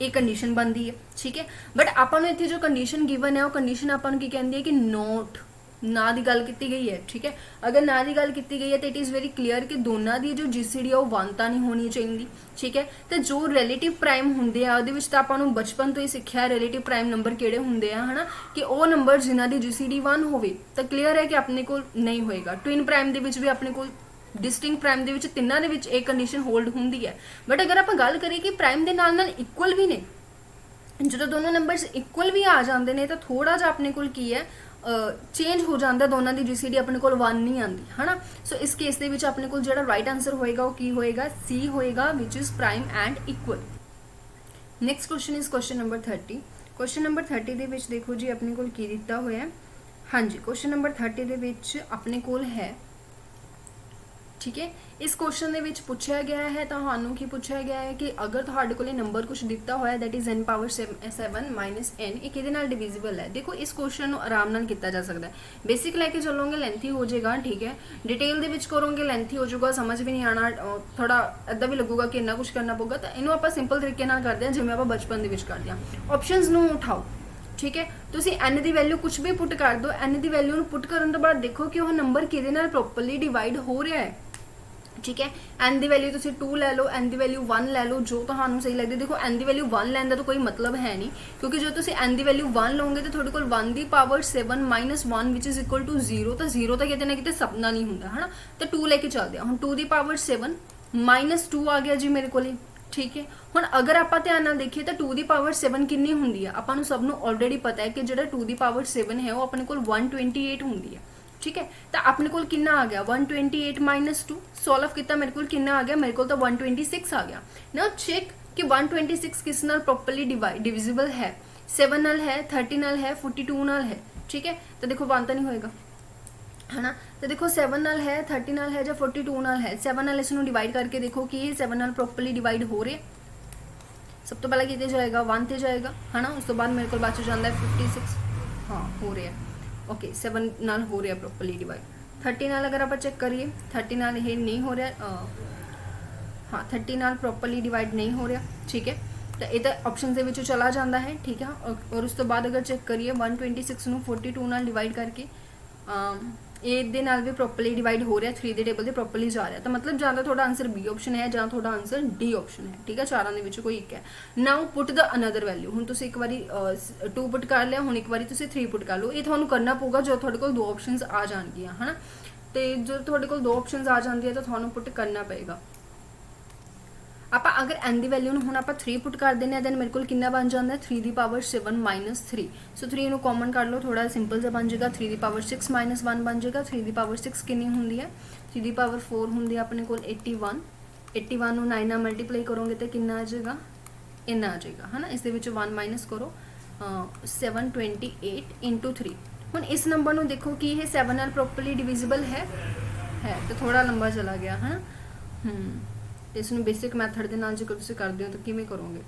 ਇਹ ਕੰਡੀਸ਼ਨ ਬਣਦੀ ਹੈ, ਠੀਕ ਹੈ। ਬਟ ਆਪਾਂ ਨੂੰ ਇੱਥੇ ਜੋ ਕੰਡੀਸ਼ਨ ਗਿਵਨ ਹੈ ਉਹ ਕੰਡੀਸ਼ਨ ਆਪਾਂ ਨੂੰ ਕੀ ਕਹਿੰਦੀ ਹੈ ਕਿ ਨੋਟ ਨਾ ਦੀ ਗੱਲ ਕੀਤੀ ਗਈ ਹੈ, ਠੀਕ ਹੈ। ਅਗਰ ਨਾ ਦੀ ਗੱਲ ਕੀਤੀ ਗਈ ਹੈ ਤਾਂ ਇਟ ਇਜ਼ ਵੈਰੀ ਕਲੀਅਰ ਕਿ ਦੋਨਾਂ ਦੀ ਜੋ GCD ਆ ਉਹ 1 ਤਾਂ ਨਹੀਂ ਹੋਣੀ ਚਾਹੀਦੀ, ਠੀਕ ਹੈ। ਤੇ ਜੋ ਰਿਲੇਟਿਵ ਪ੍ਰਾਈਮ ਹੁੰਦੇ ਆ ਉਹਦੇ ਵਿੱਚ ਤਾਂ ਆਪਾਂ ਨੂੰ ਬਚਪਨ ਤੋਂ ਹੀ ਸਿੱਖਿਆ ਰਿਲੇਟਿਵ ਪ੍ਰਾਈਮ ਨੰਬਰ ਕਿਹੜੇ ਹੁੰਦੇ ਆ, ਹਨਾ, ਕਿ ਉਹ ਨੰਬਰ ਜਿਨ੍ਹਾਂ ਦੀ GCD 1 ਹੋਵੇ ਤਾਂ ਕਲੀਅਰ ਹੈ ਕਿ ਆਪਣੇ ਕੋਲ ਨਹੀਂ ਹੋਏਗਾ। ਟਵਿਨ ਪ੍ਰਾਈਮ ਦੇ ਵਿੱਚ ਵੀ ਆਪਣੇ ਕੋਲ ਡਿਸਟਿੰਕਟ ਪ੍ਰਾਈਮ ਦੇ ਵਿੱਚ ਤਿੰਨਾਂ ਦੇ ਵਿੱਚ ਇਹ ਕੰਡੀਸ਼ਨ ਹੋਲਡ ਹੁੰਦੀ ਹੈ। ਬਟ ਅਗਰ ਆਪਾਂ ਗੱਲ ਕਰੀਏ ਕਿ ਪ੍ਰਾਈਮ ਦੇ ਨਾਲ ਨਾਲ ਇਕੁਅਲ ਵੀ ਨੇ, ਜਦੋਂ ਦੋਨੋਂ ਨੰਬਰਸ ਇਕੁਅਲ ਵੀ ਆ ਜਾਂਦੇ ਨੇ ਤਾਂ ਥੋੜਾ ਜਿਹਾ ਆਪਣੇ ਕੋਲ ਕੀ ਹੈ ਚੇਂਜ ਹੋ ਜਾਂਦਾ, ਦੋਨਾਂ ਦੀ GCD ਆਪਣੇ ਕੋਲ 1 ਨਹੀਂ ਆਉਂਦੀ, ਹਨਾ। ਸੋ ਇਸ ਕੇਸ ਦੇ ਵਿੱਚ ਆਪਣੇ ਕੋਲ ਜਿਹੜਾ ਰਾਈਟ ਆਨਸਰ ਹੋਏਗਾ ਉਹ ਕੀ ਹੋਏਗਾ, C ਹੋਏਗਾ, which is prime and equal. Next question is question number 30। Question number 30 ਦੇ ਵਿੱਚ ਦੇਖੋ ਜੀ ਆਪਣੇ ਕੋਲ ਕੀ ਦਿੱਤਾ ਹੋਇਆ ਹੈ। ਹਾਂਜੀ, ਕੁਐਸਚਨ ਨੰਬਰ 30 ਦੇ ਵਿੱਚ ਆਪਣੇ ਕੋਲ ਹੈ, ਠੀਕ ਹੈ। ਇਸ ਕੁਐਸਚਨ ਦੇ ਵਿੱਚ ਪੁੱਛਿਆ ਗਿਆ ਹੈ, ਤੁਹਾਨੂੰ ਕੀ ਪੁੱਛਿਆ ਗਿਆ ਹੈ ਕਿ ਅਗਰ ਤੁਹਾਡੇ ਕੋਲੇ ਨੰਬਰ ਕੁਝ ਦਿੱਤਾ ਹੋਇਆ that is n power 7 n, ਇਹ ਕਿਹਦੇ ਨਾਲ ਡਿਵੀਜ਼ੀਬਲ ਹੈ। ਦੇਖੋ ਇਸ ਕੁਐਸਚਨ ਨੂੰ ਆਰਾਮ ਨਾਲ ਕੀਤਾ ਜਾ ਸਕਦਾ ਹੈ। ਬੇਸਿਕ ਲੈ ਕੇ ਚੱਲੋਗੇ ਲੈਂਥੀ ਹੋ ਜਾਏਗਾ, ਠੀਕ ਹੈ। ਡਿਟੇਲ ਦੇ ਵਿੱਚ ਕਰੋਗੇ ਲੈਂਥੀ ਹੋ ਜਾਊਗਾ, ਸਮਝ ਵੀ ਨਹੀਂ ਆਣਾ, ਥੋੜਾ ਇਦਾਂ ਵੀ ਲੱਗੂਗਾ ਕਿ ਇੰਨਾ ਕੁਝ ਕਰਨਾ ਪਊਗਾ। ਤਾਂ ਇਹਨੂੰ ਆਪਾਂ ਸਿੰਪਲ ਤਰੀਕੇ ਨਾਲ ਕਰਦੇ ਹਾਂ ਜਿਵੇਂ ਆਪਾਂ ਬਚਪਨ ਦੇ ਵਿੱਚ ਕਰਦੇ ਹਾਂ। ਆਪਸ਼ਨਸ ਨੂੰ ਉਠਾਓ, ਠੀਕ ਹੈ। ਤੁਸੀਂ n ਦੀ ਵੈਲਿਊ ਕੁਝ ਵੀ ਪੁੱਟ ਕਰ ਦਿਓ, n ਦੀ ਵੈਲਿਊ ਨੂੰ ਪੁੱਟ ਕਰਨ ਤੋਂ ਬਾਅਦ ਦੇਖੋ ਕਿ ਉਹ ਨੰਬਰ ਕਿਹਦੇ ਨਾਲ ਪ੍ਰੋਪਰਲੀ ਡਿਵਾਈਡ ਹੋ ਰਿਹਾ ਹੈ, ਠੀਕ ਹੈ। n ਦੀ ਵੈਲਿਊ ਤੁਸੀਂ 2 ਲੈ ਲਓ, n ਦੀ ਵੈਲਿਊ 1 ਲੈ ਲਓ, ਜੋ ਤੁਹਾਨੂੰ ਸਹੀ ਲੱਗਦੀ। ਦੇਖੋ n ਦੀ ਵੈਲਿਊ 1 ਲੈਣ ਦਾ ਤਾਂ ਕੋਈ ਮਤਲਬ ਹੈ ਨਹੀਂ, ਕਿਉਂਕਿ ਜੋ ਤੁਸੀਂ n ਦੀ ਵੈਲਿਊ 1 ਲਓਗੇ ਤਾਂ ਤੁਹਾਡੇ ਕੋਲ 1 ਦੀ ਪਾਵਰ 7 ਮਾਈਨਸ 1 ਵਿਚ ਇਜ਼ ਇਕੁਅਲ ਟੂ 0, ਤਾਂ 0 ਤਾਂ ਕਿਤੇ ਨਾ ਕਿਤੇ ਸਪਨਾ ਨਹੀਂ ਹੁੰਦਾ, ਹਨਾ। ਤਾਂ 2 ਲੈ ਕੇ ਚੱਲਦੇ ਹਾਂ। ਹੁਣ 2 ਦੀ ਪਾਵਰ 7 ਮਾਈਨਸ 2 ਆ ਗਿਆ ਜੀ ਮੇਰੇ ਕੋਲੇ, ਠੀਕ ਹੈ। ਹੁਣ ਅਗਰ ਆਪਾਂ ਧਿਆਨ ਨਾਲ ਦੇਖੀਏ ਤਾਂ 2 ਦੀ ਪਾਵਰ 7 ਕਿੰਨੀ ਹੁੰਦੀ ਆ, ਆਪਾਂ ਨੂੰ ਸਭ ਨੂੰ ਆਲਰੇਡੀ ਪਤਾ ਹੈ ਕਿ ਜਿਹੜਾ 2 ਦੀ ਪਾਵਰ 7 ਹੈ ਉਹ ਆਪਣੇ ਕੋਲ 128 ਹੁੰਦੀ ਹੈ, ਠੀਕ ਹੈ। ਤਾਂ ਆਪਣੇ ਕੋਲ ਕਿੰਨਾ ਆ ਗਿਆ 128 ਮਾਈਨਸ 2, ਸੋਲਵ ਕੀਤਾ ਮੇਰੇ ਕੋਲ ਕਿੰਨਾ ਆ ਗਿਆ, ਮੇਰੇ ਕੋਲ ਤਾਂ 126 ਆ ਗਿਆ। ਨਾਓ ਚੈੱਕ ਕਿ 126 ਕਿਸ ਨਾਲ ਪ੍ਰੋਪਰਲੀ ਡਿਵੀਜ਼ੀਬਲ ਹੈ, 7 ਨਾਲ ਹੈ, 30 ਨਾਲ ਹੈ, 42 ਨਾਲ ਹੈ, ਠੀਕ ਹੈ। ਤਾਂ ਦੇਖੋ 1 ਤਾਂ ਨਹੀਂ ਹੋਏਗਾ, ਹਨਾ। ਤਾਂ ਦੇਖੋ 7 ਨਾਲ ਹੈ, 30 ਨਾਲ ਹੈ ਜਾਂ 42 ਨਾਲ ਹੈ। 7 ਨਾਲ ਇਸ ਨੂੰ ਡਿਵਾਈਡ ਕਰਕੇ ਦੇਖੋ ਕਿ ਇਹ 7 ਨਾਲ ਪ੍ਰੋਪਰਲੀ ਡਿਵਾਈਡ ਹੋ ਰਿਹਾ। ਸਭ ਤੋਂ ਪਹਿਲਾਂ ਕਿਤੇ ਜਾਏਗਾ 1 ਤੇ ਜਾਏਗਾ, ਹਨਾ। ਉਸ ਤੋਂ ਬਾਅਦ ਮੇਰੇ ਕੋਲ ਬਚ ਜਾਂਦਾ ਹੈ 56, ਹਾਂ ਹੋ ਰਿਹਾ, ਓਕੇ। 7 ਨਾਲ ਹੋ ਰਿਹਾ ਪ੍ਰੋਪਰਲੀ ਡਿਵਾਈਡ। 30 ਨਾਲ ਅਗਰ ਆਪਾਂ ਚੈੱਕ ਕਰੀਏ 30 ਨਾਲ ਇਹ ਨਹੀਂ ਹੋ ਰਿਹਾ, ਹਾਂ 30 ਨਾਲ ਪ੍ਰੋਪਰਲੀ ਡਿਵਾਈਡ ਨਹੀਂ ਹੋ ਰਿਹਾ, ਠੀਕ ਹੈ। ਤਾਂ ਇਹ ਤਾਂ ਆਪਸ਼ਨ ਦੇ ਵਿੱਚੋਂ ਚਲਾ ਜਾਂਦਾ ਹੈ, ਠੀਕ ਹੈ। ਔਰ ਉਸ ਤੋਂ ਬਾਅਦ ਅਗਰ ਚੈੱਕ ਕਰੀਏ 126 ਨੂੰ 42 ਨਾਲ ਡਿਵਾਈਡ ਕਰਕੇ ਇਹ ਦੇ ਨਾਲ ਵੀ ਪ੍ਰੋਪਰਲੀ ਡਿਵਾਈਡ ਹੋ ਰਿਹਾ, 3 ਦੇ ਟੇਬਲ ਤੇ ਪ੍ਰੋਪਰਲੀ ਜਾ ਰਿਹਾ। ਤਾਂ ਮਤਲਬ ਜਾਂ ਤਾਂ ਤੁਹਾਡਾ ਆਨਸਰ B ਆਪਸ਼ਨ ਹੈ ਜਾਂ ਤੁਹਾਡਾ ਆਨਸਰ D ਆਪਸ਼ਨ ਹੈ, ਠੀਕ ਹੈ। ਚਾਰਾਂ ਦੇ ਵਿੱਚੋਂ ਕੋਈ ਇੱਕ ਹੈ। ਨਾਓ ਪੁੱਟ ਦ ਅਨਦਰ ਵੈਲਿਊ। ਹੁਣ ਤੁਸੀਂ ਇੱਕ ਵਾਰੀ 2 ਪੁੱਟ ਕਰ ਲਿਆ, ਹੁਣ ਇੱਕ ਵਾਰੀ ਤੁਸੀਂ 3 ਪੁੱਟ ਕਰ ਲਓ। ਇਹ ਤੁਹਾਨੂੰ ਕਰਨਾ ਪਊਗਾ ਜਦੋਂ ਤੁਹਾਡੇ ਕੋਲ 2 ਆਪਸ਼ਨਸ ਆ ਜਾਣਗੀਆਂ, ਹਨਾ। ਤੇ ਜਦੋਂ ਤੁਹਾਡੇ ਕੋਲ 2 ਆਪਸ਼ਨਸ ਆ ਜਾਂਦੀਆਂ ਤਾਂ ਤੁਹਾਨੂੰ ਪੁੱਟ ਕਰਨਾ ਪਏਗਾ। ਆਪਾਂ ਅਗਰ n ਦੀ ਵੈਲਿਊ ਨੂੰ ਹੁਣ ਆਪਾਂ 3 ਪੁੱਟ ਕਰ ਦਿੰਦੇ ਆ ਦੈਨ ਮੇਰੇ ਕੋਲ ਕਿੰਨਾ ਬਣ ਜਾਂਦਾ 3 ਦੀ ਪਾਵਰ 7 ਮਾਈਨਸ 3। ਸੋ 3 ਨੂੰ ਕਾਮਨ ਕਰ ਲਓ, ਥੋੜਾ ਸਿੰਪਲ ਜਿਹਾ ਬਣ ਜਾਏਗਾ। 3 ਦੀ ਪਾਵਰ 6 ਮਾਈਨਸ 1 ਬਣ ਜਾਏਗਾ। 3 ਦੀ ਪਾਵਰ 6 ਕਿੰਨੀ ਹੁੰਦੀ ਹੈ, 3 ਦੀ ਪਾਵਰ 4 ਹੁੰਦੀ ਹੈ ਆਪਣੇ ਕੋਲ 81। 81 ਨੂੰ 9 ਨਾਲ ਮਲਟੀਪਲਾਈ ਕਰੋਗੇ ਤਾਂ ਕਿੰਨਾ ਆ ਜਾਏਗਾ, ਇੰਨਾ ਆ ਜਾਏਗਾ, ਹਨਾ। ਇਸ ਦੇ ਵਿੱਚੋਂ 1 ਮਾਈਨਸ ਕਰੋ, 728 ਇੰਟੂ 3। ਹੁਣ ਇਸ ਨੰਬਰ ਨੂੰ ਦੇਖੋ ਕਿ ਇਹ 7 ਨਾਲ ਪ੍ਰੋਪਰਲੀ ਡਿਵੀਜ਼ੀਬਲ ਹੈ ਤੇ ਥੋੜਾ ਲੰਬਾ ਚਲਾ ਗਿਆ, ਹਨਾ। ਇਸ ਨੂੰ ਬੇਸਿਕ ਮੈਥਡ ਦੇ ਨਾਲ ਜੇਕਰ ਤੁਸੀਂ ਕਰਦੇ ਹੋ ਤਾਂ ਕਿਵੇਂ ਕਰੋਗੇ,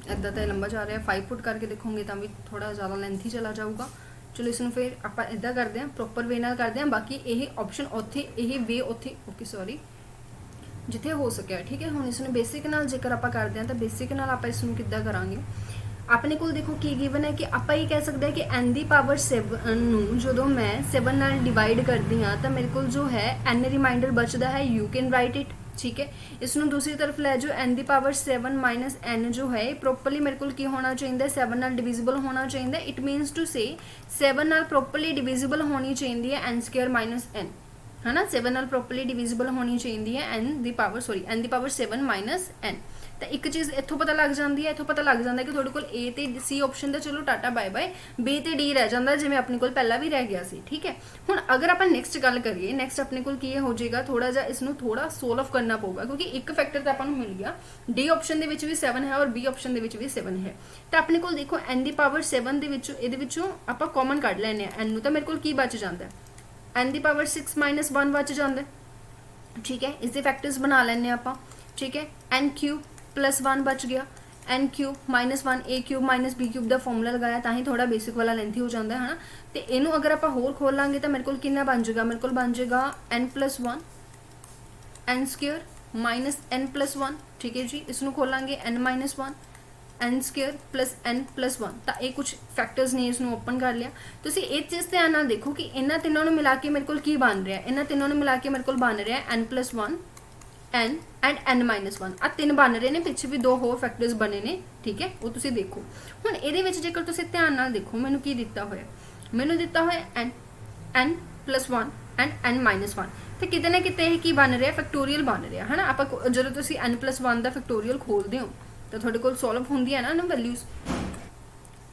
ਇੱਦਾਂ ਤਾਂ ਲੰਬਾ ਜਾ ਰਿਹਾ। 5 ਪੁੱਟ ਕਰਕੇ ਦੇਖੋਗੇ ਤਾਂ ਵੀ ਥੋੜਾ ਜ਼ਿਆਦਾ ਲੈਂਥੀ ਚਲਾ ਜਾਊਗਾ। ਚਲੋ ਇਸ ਨੂੰ ਫਿਰ ਆਪਾਂ ਇੱਦਾਂ ਕਰਦੇ ਹਾਂ, ਪ੍ਰੋਪਰ ਵੇ ਨਾਲ ਕਰਦੇ ਹਾਂ। ਬਾਕੀ ਇਹ ਆਪਸ਼ਨ ਉੱਥੇ, ਇਹ ਵੇ ਉੱਥੇ, ਓਕੇ ਸੌਰੀ, ਜਿੱਥੇ ਹੋ ਸਕਿਆ, ਠੀਕ ਹੈ। ਹੁਣ ਇਸ ਨੂੰ ਬੇਸਿਕ ਨਾਲ ਜੇਕਰ ਆਪਾਂ ਕਰਦੇ ਹਾਂ ਤਾਂ ਬੇਸਿਕ ਨਾਲ ਆਪਾਂ ਇਸ ਨੂੰ ਕਿੱਦਾਂ ਕਰਾਂਗੇ। ਆਪਣੇ ਕੋਲ ਦੇਖੋ ਕੀ ਗਿਵਨ ਹੈ ਕਿ ਆਪਾਂ ਇਹ ਕਹਿ ਸਕਦੇ ਹਾਂ ਕਿ n ਦੀ ਪਾਵਰ 7 ਨੂੰ ਜਦੋਂ ਮੈਂ 7 ਨਾਲ ਡਿਵਾਈਡ ਕਰਦੀ ਹਾਂ ਤਾਂ ਮੇਰੇ ਕੋਲ ਜੋ ਹੈ n ਰਿਮਾਈਂਡਰ ਬਚਦਾ ਹੈ, ਯੂ ਕੈਨ ਰਾਈਟ ਇਟ, ਠੀਕ ਹੈ। ਇਸ ਨੂੰ ਦੂਸਰੀ ਤਰਫ ਲੈ ਜਾਓ, n ਦੀ ਪਾਵਰ 7 ਮਾਈਨਸ n ਜੋ ਹੈ ਪ੍ਰੋਪਰਲੀ ਮੇਰੇ ਕੋਲ ਕੀ ਹੋਣਾ ਚਾਹੀਦਾ, 7 ਨਾਲ ਡਿਵੀਜ਼ੀਬਲ ਹੋਣਾ ਚਾਹੀਦਾ। ਇਟ ਮੀਨਸ ਟੂ ਸੇ 7 ਨਾਲ ਪ੍ਰੋਪਰਲੀ ਡਿਵੀਜ਼ੀਬਲ ਹੋਣੀ ਚਾਹੀਦੀ ਹੈ n ਸਕੁਅਰ ਮਾਈਨਸ n, है ना। 7 ਨਾਲ ਪ੍ਰੋਪਰਲੀ ਡਿਵੀਜ਼ੀਬਲ ਹੋਣੀ ਚਾਹੀਦੀ ਹੈ n ਦੀ ਪਾਵਰ 7 ਮਾਈਨਸ n। ਤਾਂ ਇੱਕ ਚੀਜ਼ ਇੱਥੋਂ ਪਤਾ ਲੱਗ ਜਾਂਦੀ ਹੈ, ਇੱਥੋਂ ਪਤਾ ਲੱਗ ਜਾਂਦਾ ਕਿ ਤੁਹਾਡੇ ਕੋਲ A ਤੇ C ਆਪਸ਼ਨ ਦਾ ਚਲੋ ਟਾਟਾ ਬਾਏ ਬਾਏ, B ਤੇ D ਰਹਿ ਜਾਂਦਾ ਜਿਵੇਂ ਆਪਣੇ ਕੋਲ ਪਹਿਲਾਂ ਵੀ ਰਹਿ ਗਿਆ ਸੀ, ਠੀਕ ਹੈ। ਹੁਣ ਅਗਰ ਆਪਾਂ ਨੈਕਸਟ ਗੱਲ ਕਰੀਏ, ਨੈਕਸਟ ਆਪਣੇ ਕੋਲ ਕੀ ਹੋ ਜਾਏਗਾ, ਥੋੜਾ ਜਿਹਾ ਇਸ ਨੂੰ ਥੋੜਾ ਸੋਲਵ ਕਰਨਾ ਪਊਗਾ ਕਿਉਂਕਿ ਇੱਕ ਫੈਕਟਰ ਤਾਂ ਆਪਾਂ ਨੂੰ ਮਿਲ ਗਿਆ, D ਆਪਸ਼ਨ ਦੇ ਵਿੱਚ ਵੀ 7 ਹੈ ਔਰ B ਆਪਸ਼ਨ ਦੇ ਵਿੱਚ ਵੀ 7 ਹੈ। ਤਾਂ ਆਪਣੇ ਕੋਲ ਦੇਖੋ n ਦੀ ਪਾਵਰ 7 ਦੇ ਵਿੱਚੋਂ ਇਹਦੇ ਵਿੱਚੋਂ ਆਪਾਂ ਕਾਮਨ ਕੱਢ ਲੈਣੇ ਆ n ਨੂੰ, ਤਾਂ ਮੇਰੇ ਕੋਲ ਕੀ ਬਚ ਜਾਂਦਾ, n ਦੀ ਪਾਵਰ 6 ਮਾਈਨਸ 1 ਬਚ ਜਾਂਦਾ, ਠੀਕ ਹੈ। ਇਸ ਦੇ ਫੈਕਟਰਸ ਬਣਾ ਲੈਣੇ ਆਪਾਂ, ਠੀਕ ਹੈ। n क्यूब प्लस 1 बच गया, n cube minus 1 a cube minus b cube का फॉर्मूला लगाया ਤਾਂ ਹੀ ਥੋੜਾ ਬੇਸਿਕ ਵਾਲਾ ਲੈਂਥੀ ਹੋ ਜਾਂਦਾ ਹੈ, ਹਨਾ। ਤੇ ਇਹਨੂੰ ਅਗਰ ਆਪਾਂ ਹੋਰ ਖੋਲ ਲਾਂਗੇ ਤਾਂ ਮੇਰੇ ਕੋਲ ਕਿੰਨਾ ਬਣ ਜਾਏਗਾ, ਮੇਰੇ ਕੋਲ ਬਣ ਜਾਏਗਾ n plus 1 n square minus n plus 1, ठीक है जी। इसनों खोलांगे n minus 1, n square plus n plus 1। तो ये कुछ फैक्टर्स ने इसनों ओपन कर लिया। तुसीं एक चीज़ ध्यान नाल देखो कि इन्हां तिन्नों नूं मिला के मेरे कोल की बन रहा है, इन्हां तिन्नों नूं मिला के मेरे कोल बन रहा है n plus 1 n and n minus 1। आ तीन बन रहे हैं, पिछे भी दो होर फैक्टर्स बने ने, ठीक है, वो तुसीं देखो। हुण इहदे विच जेकर तुसीं ध्यान नाल देखो मैनूं की दिता होया, मैनूं दिता होया n plus 1 and n minus 1। तो किते ना किते की बन रहा, फैक्टोरीअल बन रहा है ना। आप जो तुसीं n प्लस 1 का फैक्टोरीअल खोलते हो तो थोड़े कोल सॉल्व होंदी है ना वैल्यूज़,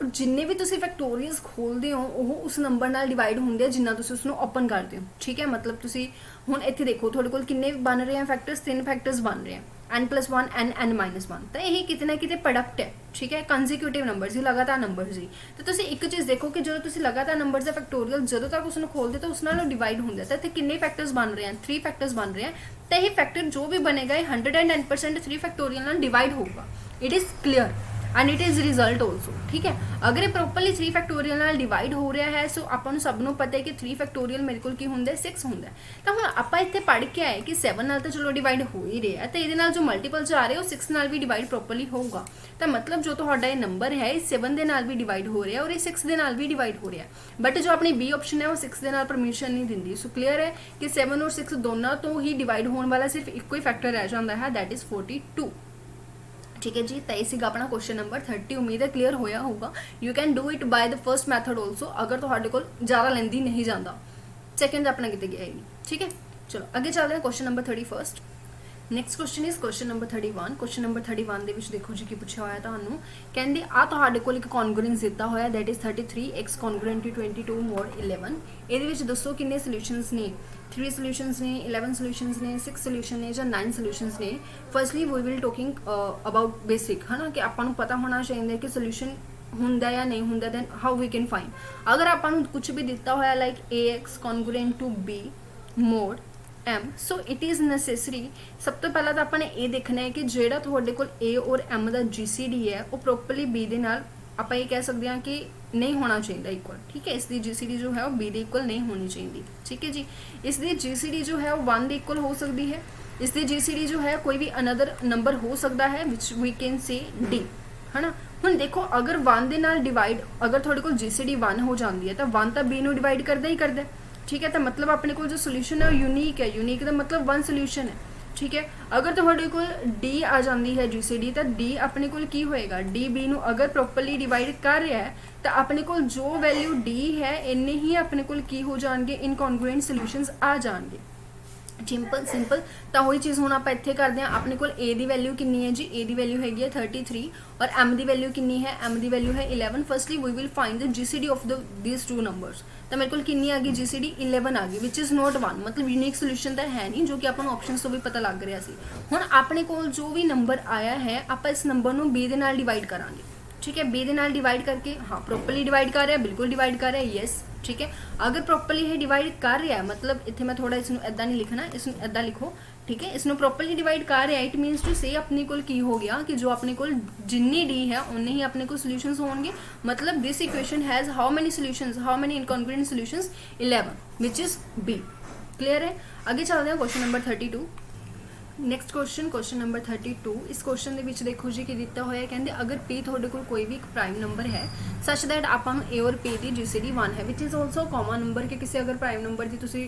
जिन्ने भी तुसीं फैक्टोरीअल्स खोलते हो वो उस नंबर नाल डिवाइड होंदे हैं जिन्ना तुसीं उसनूं ओपन करते हो, ठीक है। मतलब तुसीं हुण इत्थे देखो थोड़े कोल किन्ने बन रहे हैं फैक्टर्स, 3 फैक्टर्स बन रहे हैं, n प्लस 1 n माइनस 1। तो यही किते ना किते प्रोडक्ट है, ठीक है, कंजीक्यूटिव नंबर्स ही, लगातार नंबर्स ही। तो तुसीं एक चीज़ देखो कि जो तुसीं लगातार नंबर्स का फैक्टोरीअल जो तक उसनूं खोलते तो उस नाल डिवाइड होंदा, तो इत्थे किन्ने फैक्टर्स बन रहे हैं, 3 फैक्टर्स बन रहे हैं। तो यही फैक्टर जो भी बनेगा 110% 3 फैक्टोरियल नाल डिवाइड होगा। It is clear and it is result also, ठीक है। अगर ये प्रॉपरली 3 फैक्टोरियल नाल डिवाइड हो रहा है सो अपन सब नूं पता है कि 3 फैक्टोरियल मेरे को की होंदा है 6 होंदा है। तो हुण आपां इत्थे पढ़ के आए कि 7 नाल तो चलो डिवाइड हो ही रहा है, तो ये नाल जो मल्टीपल्स आ रहे हैं 6 नाल भी डिवाइड प्रॉपरली होगा। तो मतलब जो तुहाडा ये नंबर है 7 दे नाल भी डिवाइड हो रहा है और ये 6 दे नाल भी डिवाइड हो रहा है। बट जो अपनी बी ऑप्शन है वो 6 दे नाल परमिशन नहीं दिंदी। सो क्लीयर है कि 7 और 6 दोनों तो ही डिवाइड होने वाला सिर्फ एक ही फैक्टर रह जाता है, दैट इज़ 42, ठीक है जी। तो यह अपना क्वेश्चन नंबर 30। उम्मीद है क्लीयर होया होगा। You can do it by the first method also, अगर तुहाडे कोल ज़्यादा लेंदी नहीं जाता, सैकेंड अपना कितने गया ही नहीं, ठीक है। चलो अगे चलते हैं question number 31। Next question is question number 31। Question number 31 ਦੇ ਵਿੱਚ ਦੇਖੋ ਜੀ ਕੀ ਪੁੱਛਿਆ ਹੋਇਆ ਤੁਹਾਨੂੰ, ਕਹਿੰਦੇ ਆ ਤੁਹਾਡੇ ਕੋਲ ਇੱਕ ਕੌਨਗਰੈਂਸ ਦਿੱਤਾ ਹੋਇਆ that is 33 x congruent to 22 mod 11। ਇਹਦੇ ਵਿੱਚ ਦੱਸੋ ਕਿੰਨੇ ਸੋਲੂਸ਼ਨਸ ਨੇ, 3 ਸੋਲੂਸ਼ਨਸ ਨੇ, 11 ਸੋਲੂਸ਼ਨਸ ਨੇ, 6 ਸੋਲੂਸ਼ਨ ਨੇ ਜਾਂ 9 ਸੋਲੂਸ਼ਨਸ ਨੇ। Firstly we will talking about basic, ਹੈ ਨਾ, ਕਿ ਆਪਾਂ ਨੂੰ ਪਤਾ ਹੋਣਾ ਚਾਹੀਦਾ ਕਿ ਸੋਲੂਸ਼ਨ ਹੁੰਦਾ ਜਾਂ ਨਹੀਂ ਹੁੰਦਾ, then how we can find. ਅਗਰ ਆਪਾਂ ਨੂੰ ਕੁਝ ਵੀ ਦਿੱਤਾ ਹੋਇਆ like ax congruent to b mod m, so it is necessary सब तो पहला तो आपने ये देखना है कि जोड़ा थोड़े को a और m का GCD है वो प्रॉपरली b दे नाल आप ये कह सकते हैं कि नहीं होना चाहिए इक्वल, ठीक है। इसकी GCD जो है वो b दे इक्वल नहीं होनी चाहिए, ठीक है जी। इसकी GCD जो है वो 1 दे इक्वल हो सकती है, इसकी GCD जो है कोई भी अनदर नंबर हो सकता है which we can say d, है ना। हुण देखो अगर 1 दे नाल डिवाइड अगर थोड़े को GCD 1 हो जाती है तो 1 तो b नूं डिवाइड करता ही करता है, ठीक है। तो मतलब अपने को जो सोल्यूशन है वो यूनीक है, यूनीक का मतलब 1 सोल्यूशन है, ठीक है। अगर तुहाडे कोल डी आ जाती है GCD तो डी अपने कोल की होएगा, डी बी नूं अगर प्रॉपरली डिवाइड कर रहा है तो अपने कोल जो वैल्यू डी है इन्ने ही अपने कोल की हो जाएंगे, इनकॉन्ग्रुएंट सोल्यूशंस आ जाएंगे। सिंपल तो वही चीज़ हुण आपां इत्थे करदे हां। अपने कोल ए दी वैल्यू कितनी है जी, ए दी वैल्यू हैगी है 33 और एम दी वैल्यू कितनी है, एम दी वैल्यू है 11। Firstly we will find the GCD of these 2 numbers. तो मेरे को कितनी आ गई GCD 11 आ गई विच इज़ नॉट 1, मतलब यूनिक सोल्यूशन तो है नहीं, जो कि अपन ऑप्शन तो भी पता लग रहा सी। हुण अपने कोल जो भी नंबर आया है आप इस नंबर नूं b दे नाल डिवाइड करांगे, ठीक है। b दे नाल डिवाइड करके हाँ प्रॉपरली डिवाइड कर रहा है, बिल्कुल डिवाइड कर रहा है, यस, ठीक है। अगर प्रॉपरली ये डिवाइड कर रहा है मतलब इतने मैं थोड़ा इसनूं इदा नहीं लिखना, इसनूं इदा लिखो, ठीक है। इसनूं प्रॉपरली डिवाइड कर रहा है, इट मीनस टू से अपने कोल की हो गया कि जो अपने कोल जिन्नी डी है उन्ने ही अपने को सोल्यूशंस होंगे। मतलब this equation has how many solutions, how many incongruent solutions, 11 which is B. Clear है। आगे चलते हैं question number 32। Next question number 32। इस क्वेश्चन के विच देखो जी कि दिता होया, कहते अगर p थोड़े को कोई भी एक प्राइम नंबर है सच दैट आपां ए और p की GCD 1 है which is also common number कि किसी अगर प्राइम नंबर की तुसी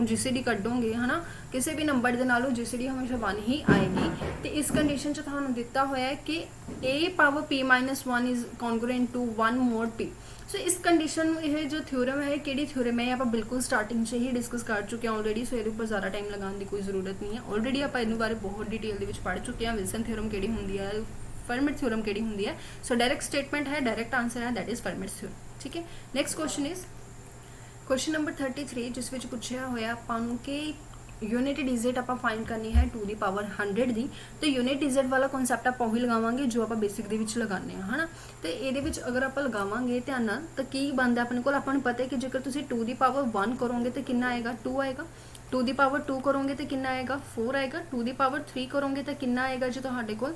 GCD कड्डोगे, है ना, किसी भी नंबर के नालों GCD हमेशा 1 ही आएगी। तो इस कंडीशन च तुहानूं दिता होया कि a power p minus 1 is congruent to 1 mod p। So इस कंडीशन में यह जो थ्योरम है कि थ्योरम है आप बिल्कुल स्टार्टिंग से ही डिस्कस कर चुके हैं ऑलरेडी। सो ये ज़्यादा टाइम लगाने की कोई जरूरत नहीं है, ऑलरेडी आप इस बारे बहुत डिटेल के पढ़ चुके हैं। विल्सन थ्योरम केड़ी होंदी है, फर्मेट थ्योरम केड़ी होंदी है। सो डायरेक्ट स्टेटमेंट है, डायरेक्ट आंसर है, दैट इज़ फर्मेट थ्योरम, ठीक है। Next question is question number 33 जिस विच पूछा होया आपां नूं कि यूनिट डिजिट आप फाइंड करनी है 2 दी पावर 100 दी। तो यूनिट डिजिट वाला कॉन्सैप्ट आप वही लगावांगे जो आप बेसिक दे विच लगाने हैं, है ना। तो ये अगर आप लगावांगे ध्यान नाल तो की बनता अपने को, अपन पता है कि जेकर तुसीं 2 दी पावर 1 करोगे तो कितना आएगा, 2 आएगा। टू दी पावर 2 करोगे तो कितना आएगा 4 आएगा, टू दी पावर 3 करोगे तो कितना आएगा जी तुहाडे कोल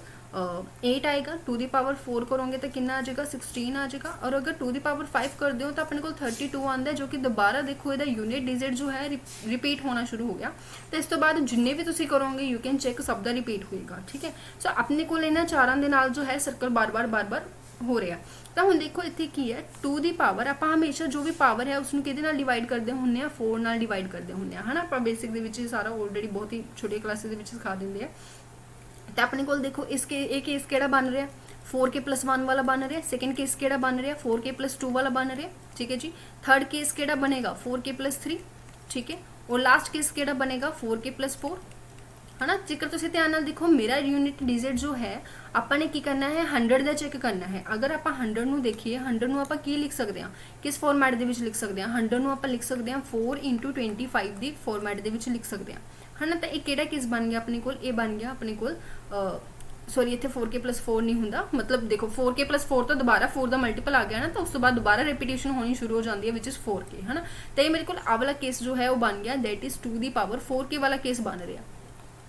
8 आएगा, टू दी पावर 4 करोगे तो कितना आ जाएगा 16 आ जाएगा, और अगर टू दी पावर 5 कर दो तो अपने को 32 आंदा है, जो कि दोबारा देखो ਇਹਦਾ यूनिट डिजिट जो है रिपीट होना शुरू हो गया। तो इस तो बाद जिन्ने भी तुसी करोगे यू कैन चेक सब दा रिपीट होएगा, ठीक है। सो अपने को इन्हां चारां दे नाल जो है सर्कल बार-बार हो रहा। तो हुण देखो इत्थे की है टू दी पावर आपां हमेशा जो भी पावर है उसनूं किहदे नाल डिवाइड करदे हुंदे आ 4 नाल डिवाइड करदे हुंदे आ, है ना। आपां बेसिक दे विच सारा ऑलरेडी बहुत ही छोटी क्लासेस दे विच सिखा दिंदे आ। तो अपने को देखो इसके एक केस केड़ा बन रहा 4k+1 वाला बन रहा, सेकंड केस केड़ा बन रहा 4k+2 वाला बन रहा, ठीक है जी। थर्ड केस केड़ा बनेगा 4k+3, ठीक है। और लास्ट केस केड़ा बनेगा 4k+4, है ना। जेकर तुसीं ध्यान नाल देखो मेरा यूनिट डिजिट जो है ਆਪਾਂ ने की करना है 100 ਦਾ चेक करना है। अगर आप 100 ਨੂੰ देखिए 100 ਨੂੰ ਆਪਾਂ ਕੀ ਲਿਖ ਸਕਦੇ ਹਾਂ, किस ਫਾਰਮੈਟ ਦੇ ਵਿੱਚ ਲਿਖ ਸਕਦੇ ਹਾਂ 100 ਨੂੰ ਆਪਾਂ ਲਿਖ ਸਕਦੇ ਹਾਂ 4 × 25 ਦੀ ਫਾਰਮੈਟ ਦੇ ਵਿੱਚ ਲਿਖ ਸਕਦੇ ਹਾਂ, है ना। तो ਇਹ ਕਿਹੜਾ केस बन गया अपने कोल, ਇਹ बन गया अपने कोल सॉरी इतने 4k+4 नहीं होंदा, मतलब देखो 4k+4 तो दोबारा 4 का मल्टीपल आ गया ना, तो उस तो बाद दोबारा रिपीटेशन होनी शुरू हो जाती है विच इज़ 4k, है ना। तो ये मेरे को आ वाला केस जो है वो बन गया that is to the power 4k वाला केस बन रहा,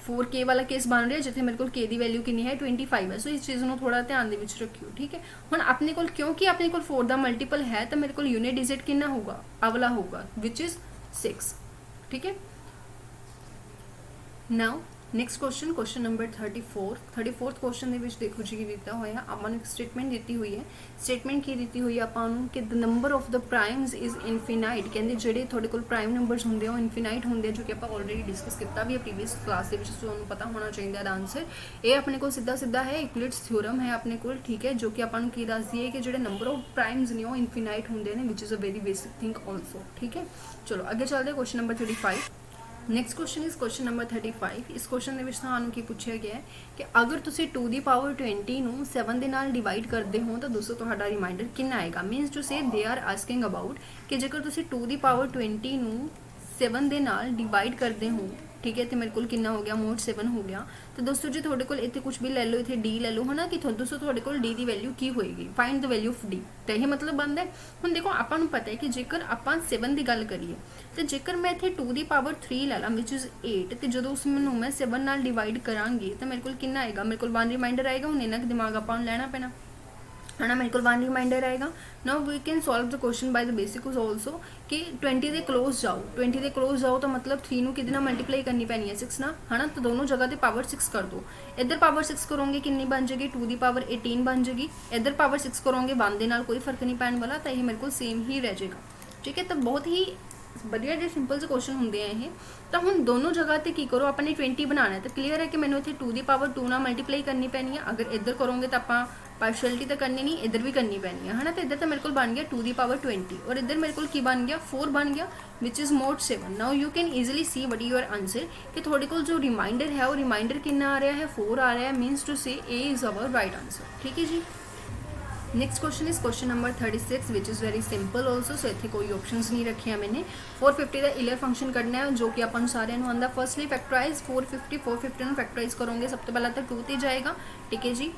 4k वाला केस बन रहा जिथे मेरे को k की वैल्यू कितनी है 25 है। सो इस चीज़ को थोड़ा ध्यान दे विच रखियो, ठीक है। हुण अपने को क्योंकि अपने को 4 का मल्टीपल है तो मेरे को यूनिट डिजिट कितना होगा आ वाला होगा विच इज़ 6, ठीक है। Now next question, question number 34th question ਦੇ ਵਿੱਚ देखो जी की दिता होया ਆਪਾਂ ਨੂੰ एक स्टेटमेंट दी हुई है। स्टेटमेंट की दी हुई है ਆਪਾਂ ਨੂੰ कि the number of the primes is infinite, ਕਹਿੰਦੇ ਜਿਹੜੇ ਤੁਹਾਡੇ ਕੋਲ प्राइम नंबर्स ਹੁੰਦੇ ਆ ਉਹ ਇਨਫਿਨਾइट ਹੁੰਦੇ ਆ, जो कि ਆਪਾਂ ऑलरेडी डिस्कस ਕੀਤਾ भी है प्रीवियस क्लास ਦੇ ਵਿੱਚ, ਤੁਹਾਨੂੰ पता होना चाहिए ਇਹਦਾ आंसर। ਇਹ ਆਪਣੇ ਕੋਲ ਸਿੱਧਾ ਹੈ ਇਕਲਿਡਸ ਥਿਓਰਮ ਹੈ ਆਪਣੇ ਕੋਲ, ठीक है, जो कि ਆਪਾਂ ਨੂੰ ਕੀ ਦੱਸਦੀ ਹੈ ਕਿ ਜਿਹੜੇ ਨੰਬਰ ਆਫ ਪ੍ਰਾਈਮਸ ਨੇ ਉਹ ਇਨਫਿਨਾइट ਹੁੰਦੇ ਨੇ which is a very basic thing also, ठीक है। चलो अगे चलते question number 35। Next question is question number 35। इस क्वेश्चन के ਤੁਹਾਨੂੰ ਕੀ ਪੁੱਛਿਆ ਗਿਆ ਹੈ कि अगर ਤੁਸੀਂ 2 ਦੀ ਪਾਵਰ 20 ਨੂੰ 7 ਦੇ ਨਾਲ ਡਿਵਾਈਡ ਕਰਦੇ ਹੋ ਤਾਂ ਦੋਸਤੋ ਤੁਹਾਡਾ ਰਿਮਾਈਂਡਰ ਕਿੰਨਾ ਆਏਗਾ। Means to say they are asking about ਕਿ ਜੇਕਰ ਤੁਸੀਂ 2 ਦੀ ਪਾਵਰ 20 ਨੂੰ 7 ਦੇ ਨਾਲ डिवाइड करते हो, ठीक है, तो मेरे को कितना हो गया मोड 7 हो गया। तो दोस्तों जी थोड़े को इतने कुछ भी ले लो, इतने डी ले लो, है ना, कि दोस्तों थोड़े को डी की वैल्यू की होएगी, find the value of D. तो यही मतलब बनता है। हुण देखो आपां नूं पता है कि जेकर आपां 7 की गल करिए तो जेकर मैं इत्थे 2 की power 3 La La which is 8, तो जो उसमें मैं 7 नाल डिवाइड करांगी तो मेरे को कितना आएगा, मेरे को 1 रिमाइंडर आएगा। हुण इन्ना दिमाग आपां नूं लैना पैना, है ना। मेरे को 1 रिमाइंडर आएगा। Now we can solve the question by the basic also कि 20 के क्लोज जाओ, 20 के क्लोज जाओ तो मतलब 3 ਨੂੰ कितना मल्टीप्लाई करनी पैनी है 6 ना, है ना। तो दोनों जगह पे पावर 6 कर दो। इधर पावर 6 करोगे कितनी बन जाएगी 2 की पावर 18 बन जाएगी। इधर पावर 6 करोगे 1 ਦੇ ਨਾਲ कोई फर्क नहीं पैन वाला, तो ये मेरे को सेम ही रह जाएगा, ठीक है। तो बहुत ही बढ़िया जो सिंपल से क्वेश्चन होंगे हैं ये। तो हम दोनों जगह पे की करो अपने 20 बनाना है, तो क्लीयर है कि मैंने इतने 2 की पावर 2 ना मल्टीप्लाई करनी पैनी है। अगर इधर करोगे तो आप पार्शियलिटी तो करनी नहीं, इधर भी करनी पैनी है ना। तो इधर तो मेरे को बन गया 2 की पावर 20 और इधर मेरे को की बन गया 4 बन गया which is mod 7। Now you can easily see what your answer कि थोड़े को जो रिमाइंडर है वो रिमाइंडर कितना आ रहा है 4 आ रहा है। Means to say A is our right answer, ठीक है जी। Next question is question number 36 which is very simple also. So इतने कोई ऑप्शंस नहीं रखे मैंने। 450 का इलर फंक्शन करना है जो कि अपन सारे आंदा। फर्स्टली फैक्टराइज 450 में फैक्टराइज करोगे सब तो पहला तो 2 ते जाएगा, ठीक है जी,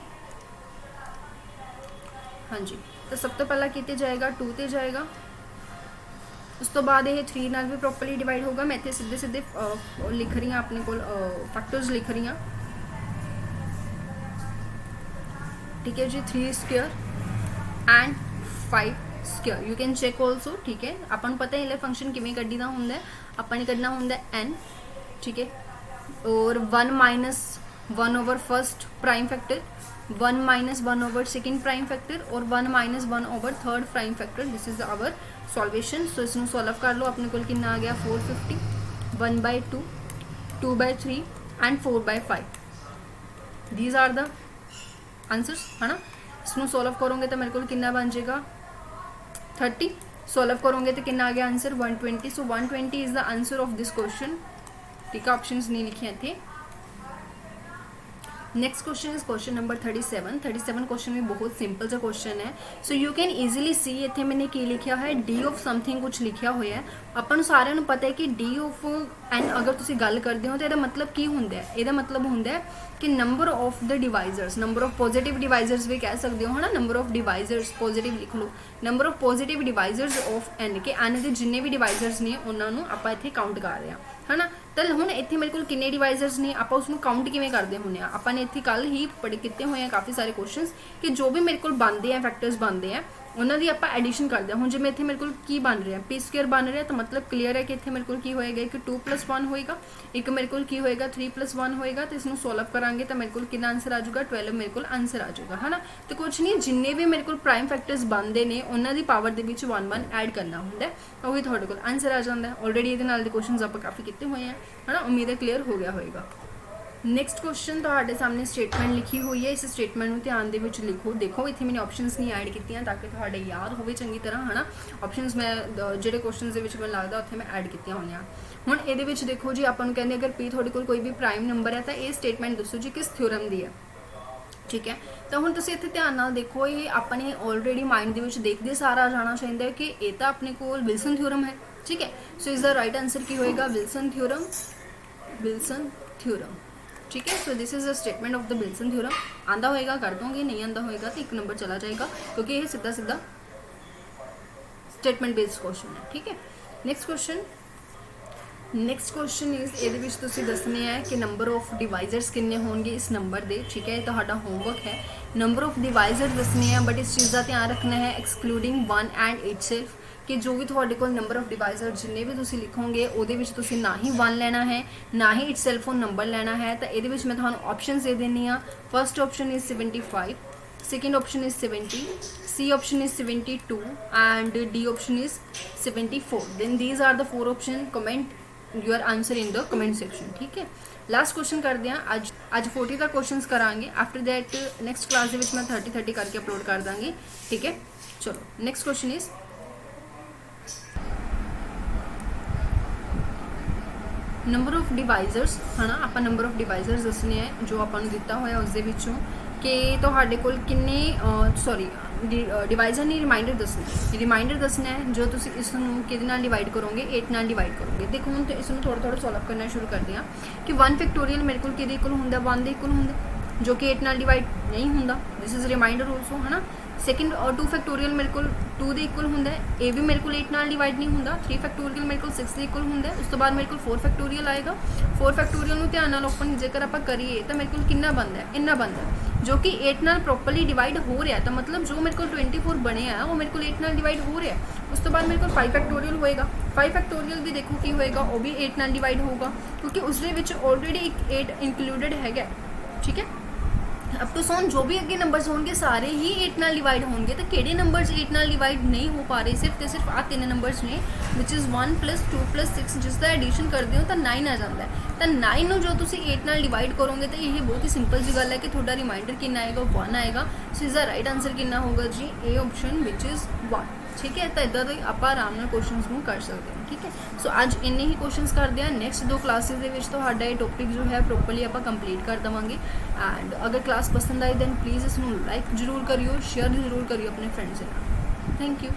हाँ जी। तो सब तो पहला कितने जाएगा 2 ते जाएगा। उस तो बाद ये 3 नाल भी प्रॉपरली डिवाइड होगा। मैं इतने सीधे सीधे लिख रही हूँ अपने को फैक्टर्स लिख रही हूँ, ठीक है जी। 3 square and 5 square you can check also, ठीक है। अपन पता है इले फंक्शन किमें कड्डी दा हुंदा है, अपन कड्डना हुंदा है n, ठीक है। और 1 - 1 over first prime factor, 1 - 1 over second prime factor और 1 - 1 over third prime factor. This is our solvation. So इसमें सॉल्व कर लो अपने को कितना आ गया 450, 1/2, 2/3 and 4/5। These are the answers, है ना। इसमें सॉल्व करोगे तो मेरे को कितना बन जाएगा 30। सॉल्व करोगे तो कितना आ गया answer 120। So 120 is the answer of this question, ठीक है। ऑप्शंस नहीं लिखे थे। Next question is question number 37 question भी बहुत सिंपल सा क्वेश्चन है। सो यू कैन ईजिली सी इतने मैंने की लिखा है डी ऑफ समथिंग कुछ लिखा हुआ है। अपन सारे पता है कि डी ऑफ एंड अगर तुम गल करते हो तो यदा मतलब की होंगे, यदा मतलब होंगे कि number of the divisors, number of positive divisors भी कह सकते हो है ना, नंबर ऑफ डिवाइजर्स पॉजिटिव लिख लो, number of positive divisors of N के एन के जिन्ने भी डिवाइजर्स ने उन्होंने आप इतने काउंट कर रहे हैं है ना। तो हुण इत्थे मेरे को किन्ने डिवाइजर्स ने आप उसको काउंट किवें करते होंगे, आपने इत्थे कल ही पढ़ किए हुए हैं काफ़ी सारे क्वेश्चंस कि जो भी मेरे को बनते हैं फैक्टर्स बनते हैं उन्होंने आप एडिशन करते हैं। हुण जिवें इत्थे मेरे को की बन रहा है पी स्क्वेयर बन रहा है तो मतलब क्लीयर है कि इत्थे मेरे को की होएगा एक 2+1 होएगा, एक मेरे को की होएगा 3+1 होएगा। तो इसको सॉल्व करांगे तो मेरे को कितना आंसर आ जाऊगा 12 मेरे को आंसर आ जाऊगा है ना। तो कुछ नहीं जिन्ने भी मेरे को प्राइम फैक्टर्स बनते हैं उन्होंने पावर के 1 ऐड करना होंगे वही थोड़े को आंसर आ जाता है। ऑलरेडी ये क्वेश्चन आप काफ़ी किए हुए हैं है ना, उम्मीद है क्लीयर हो गया होएगा। नैक्सट क्वेश्चन तो सामने स्टेटमेंट लिखी हुई है, इस स्टेटमेंट में ध्यान दे विच लिखो। देखो इतने मैंने ऑप्शनस नहीं ऐड की ताकि थोड़े याद हो चंगी तरह है ना। ऑप्शनस मैं जोड़े क्वेश्चन के मैं लगता उत्थे मैं ऐड की हुई हुण ये देखो जी आपको कहते अगर पी थोड़े कोई भी प्राइम नंबर है तो ये स्टेटमेंट दसो जी किस थ्योरम की है, ठीक है। तो हुण तुसीं इत्थे ध्यान नाल देखो ये अपने ऑलरेडी माइंड दे विच देखदे सारा जाना चाहिए कि ये तो अपने कोल विल्सन थ्योरम है, ठीक है। सो इसका राइट आंसर की होएगा विल्सन थ्योरम, विल्सन थ्योरम, ठीक है। So this is the statement of the Wilson theorem. आंदा होएगा कर दोगे, नहीं आंदा होएगा तो 1 नंबर चला जाएगा क्योंकि ये सीधा सीधा स्टेटमेंट बेस्ड क्वेश्चन है, ठीक है। नेक्स्ट क्वेश्चन इज ये दसने है कि नंबर ऑफ डिवाइजर्स किन्ने होंगे इस नंबर के, ठीक है। ये तो होमवर्क है, नंबर ऑफ डिवाइजर दसने हैं बट इस चीज़ का ध्यान रखना है एक्सक्लूडिंग 1 एंड इटसेल्फ कि जो भी थोड़े को नंबर ऑफ डिवाइजर जिन्ने भी तुम लिखोगे वो ना ही 1 लेना है ना ही इटसेल्फ नंबर लेना है। तो ये मैं तुहानू ऑप्शन दे देनी हाँ। First option is 75, second option is 70, C option is 72 and D option is 74। Then these are the 4 option. Comment your answer in the comment section, ठीक है। लास्ट क्वेश्चन करते हैं अज 40 तक क्वेश्चन करांगे। आफ्टर दैट नैक्सट क्लास मैं 30 करके upload कर दाँगी, ठीक है। चलो next question is number of divisors है ना। आप नंबर ऑफ डिवाइजर्स दसने हैं जो आपको दिता होया उस कि तुहाडे कोल किन्ने सॉरी डिवाइजर नहीं रिमाइंडर दसना, रिमाइंडर दसना है जो तुम इसनों किहदे नाल डिवाइड करोगे 8 नाल डिवाइड करोगे। देखो हम तो इसमें थोड़ा सॉल्व करना शुरू करते हैं कि 1 फैक्टोरियल मेरे को किहदे इक्वल होंदा 1 दे इक्वल होंदा जो कि 8 नाल डिवाइड नहीं होंदा। दिस इज रिमाइंडर ऑल्सो है ना। सेकेंड 2 फैक्टोरियल मेरे को 2 के इक्वल होंदा है, ये भी मेरे को 8 नाल डिवाइड नहीं होंदा। 3 फैक्टोरियल मेरे को 6 के इक्वल होंदा है। उस तो बाद मेरे को 4 फैक्टोरियल आएगा। 4 फैक्टोरियल में ध्यान नाल ओपन जेकर आप करिए तो मेरे को कितना बनता है, इन्ना बनता है जो कि 8 नाल प्रॉपरली डिवाइड हो रहा है। तो मतलब जो मेरे को 24 बने है वो मेरे को 8 नाल डिवाइड हो रहा है। उस तो बाद मेरे को 5 फैक्टोरियल होएगा। 5 फैक्टोरियल भी देखो की होएगा वो भी 8 नाल डिवाइड होगा क्योंकि उसके ऑलरेडी 8 इंक्लूडेड है, ठीक है। अप टू सोन जो भी अगे नंबर्स होंगे सारे ही 8 नाल डिवाइड होंगे। तो किहड़े नंबर्स 8 नाल डिवाइड नहीं हो पा रहे सिर्फ आ 3 नंबर्स ने विच इज़ 1 + 2 + 6 जिसका एडिशन करते हो तो 9 आ जाता है। तो 9 ਨੂੰ जो तुम 8 नाल डिवाइड करोगे तो यही बहुत ही सिंपल जी गल है कि थोड़ा रिमाइंडर कितना आएगा 1 आएगा। सो इसका राइट आंसर कितना होगा जी ए ऑप्शन विच इज़ 1, ठीक है। तो इदा तो आप आराम नाल क्वेश्चनस को कर सकते हैं, ठीक है। सो अज इन्ने ही क्वेश्चनस करते हैं। नैक्सट 2 क्लासेस के ये टॉपिक जो है प्रॉपरली आप कंप्लीट कर देवांगे। एंड अगर क्लास पसंद आई दैन प्लीज़ इसनों लाइक जरूर करियो, शेयर जरूर करियो अपने फ्रेंड्स के नाल। Thank you.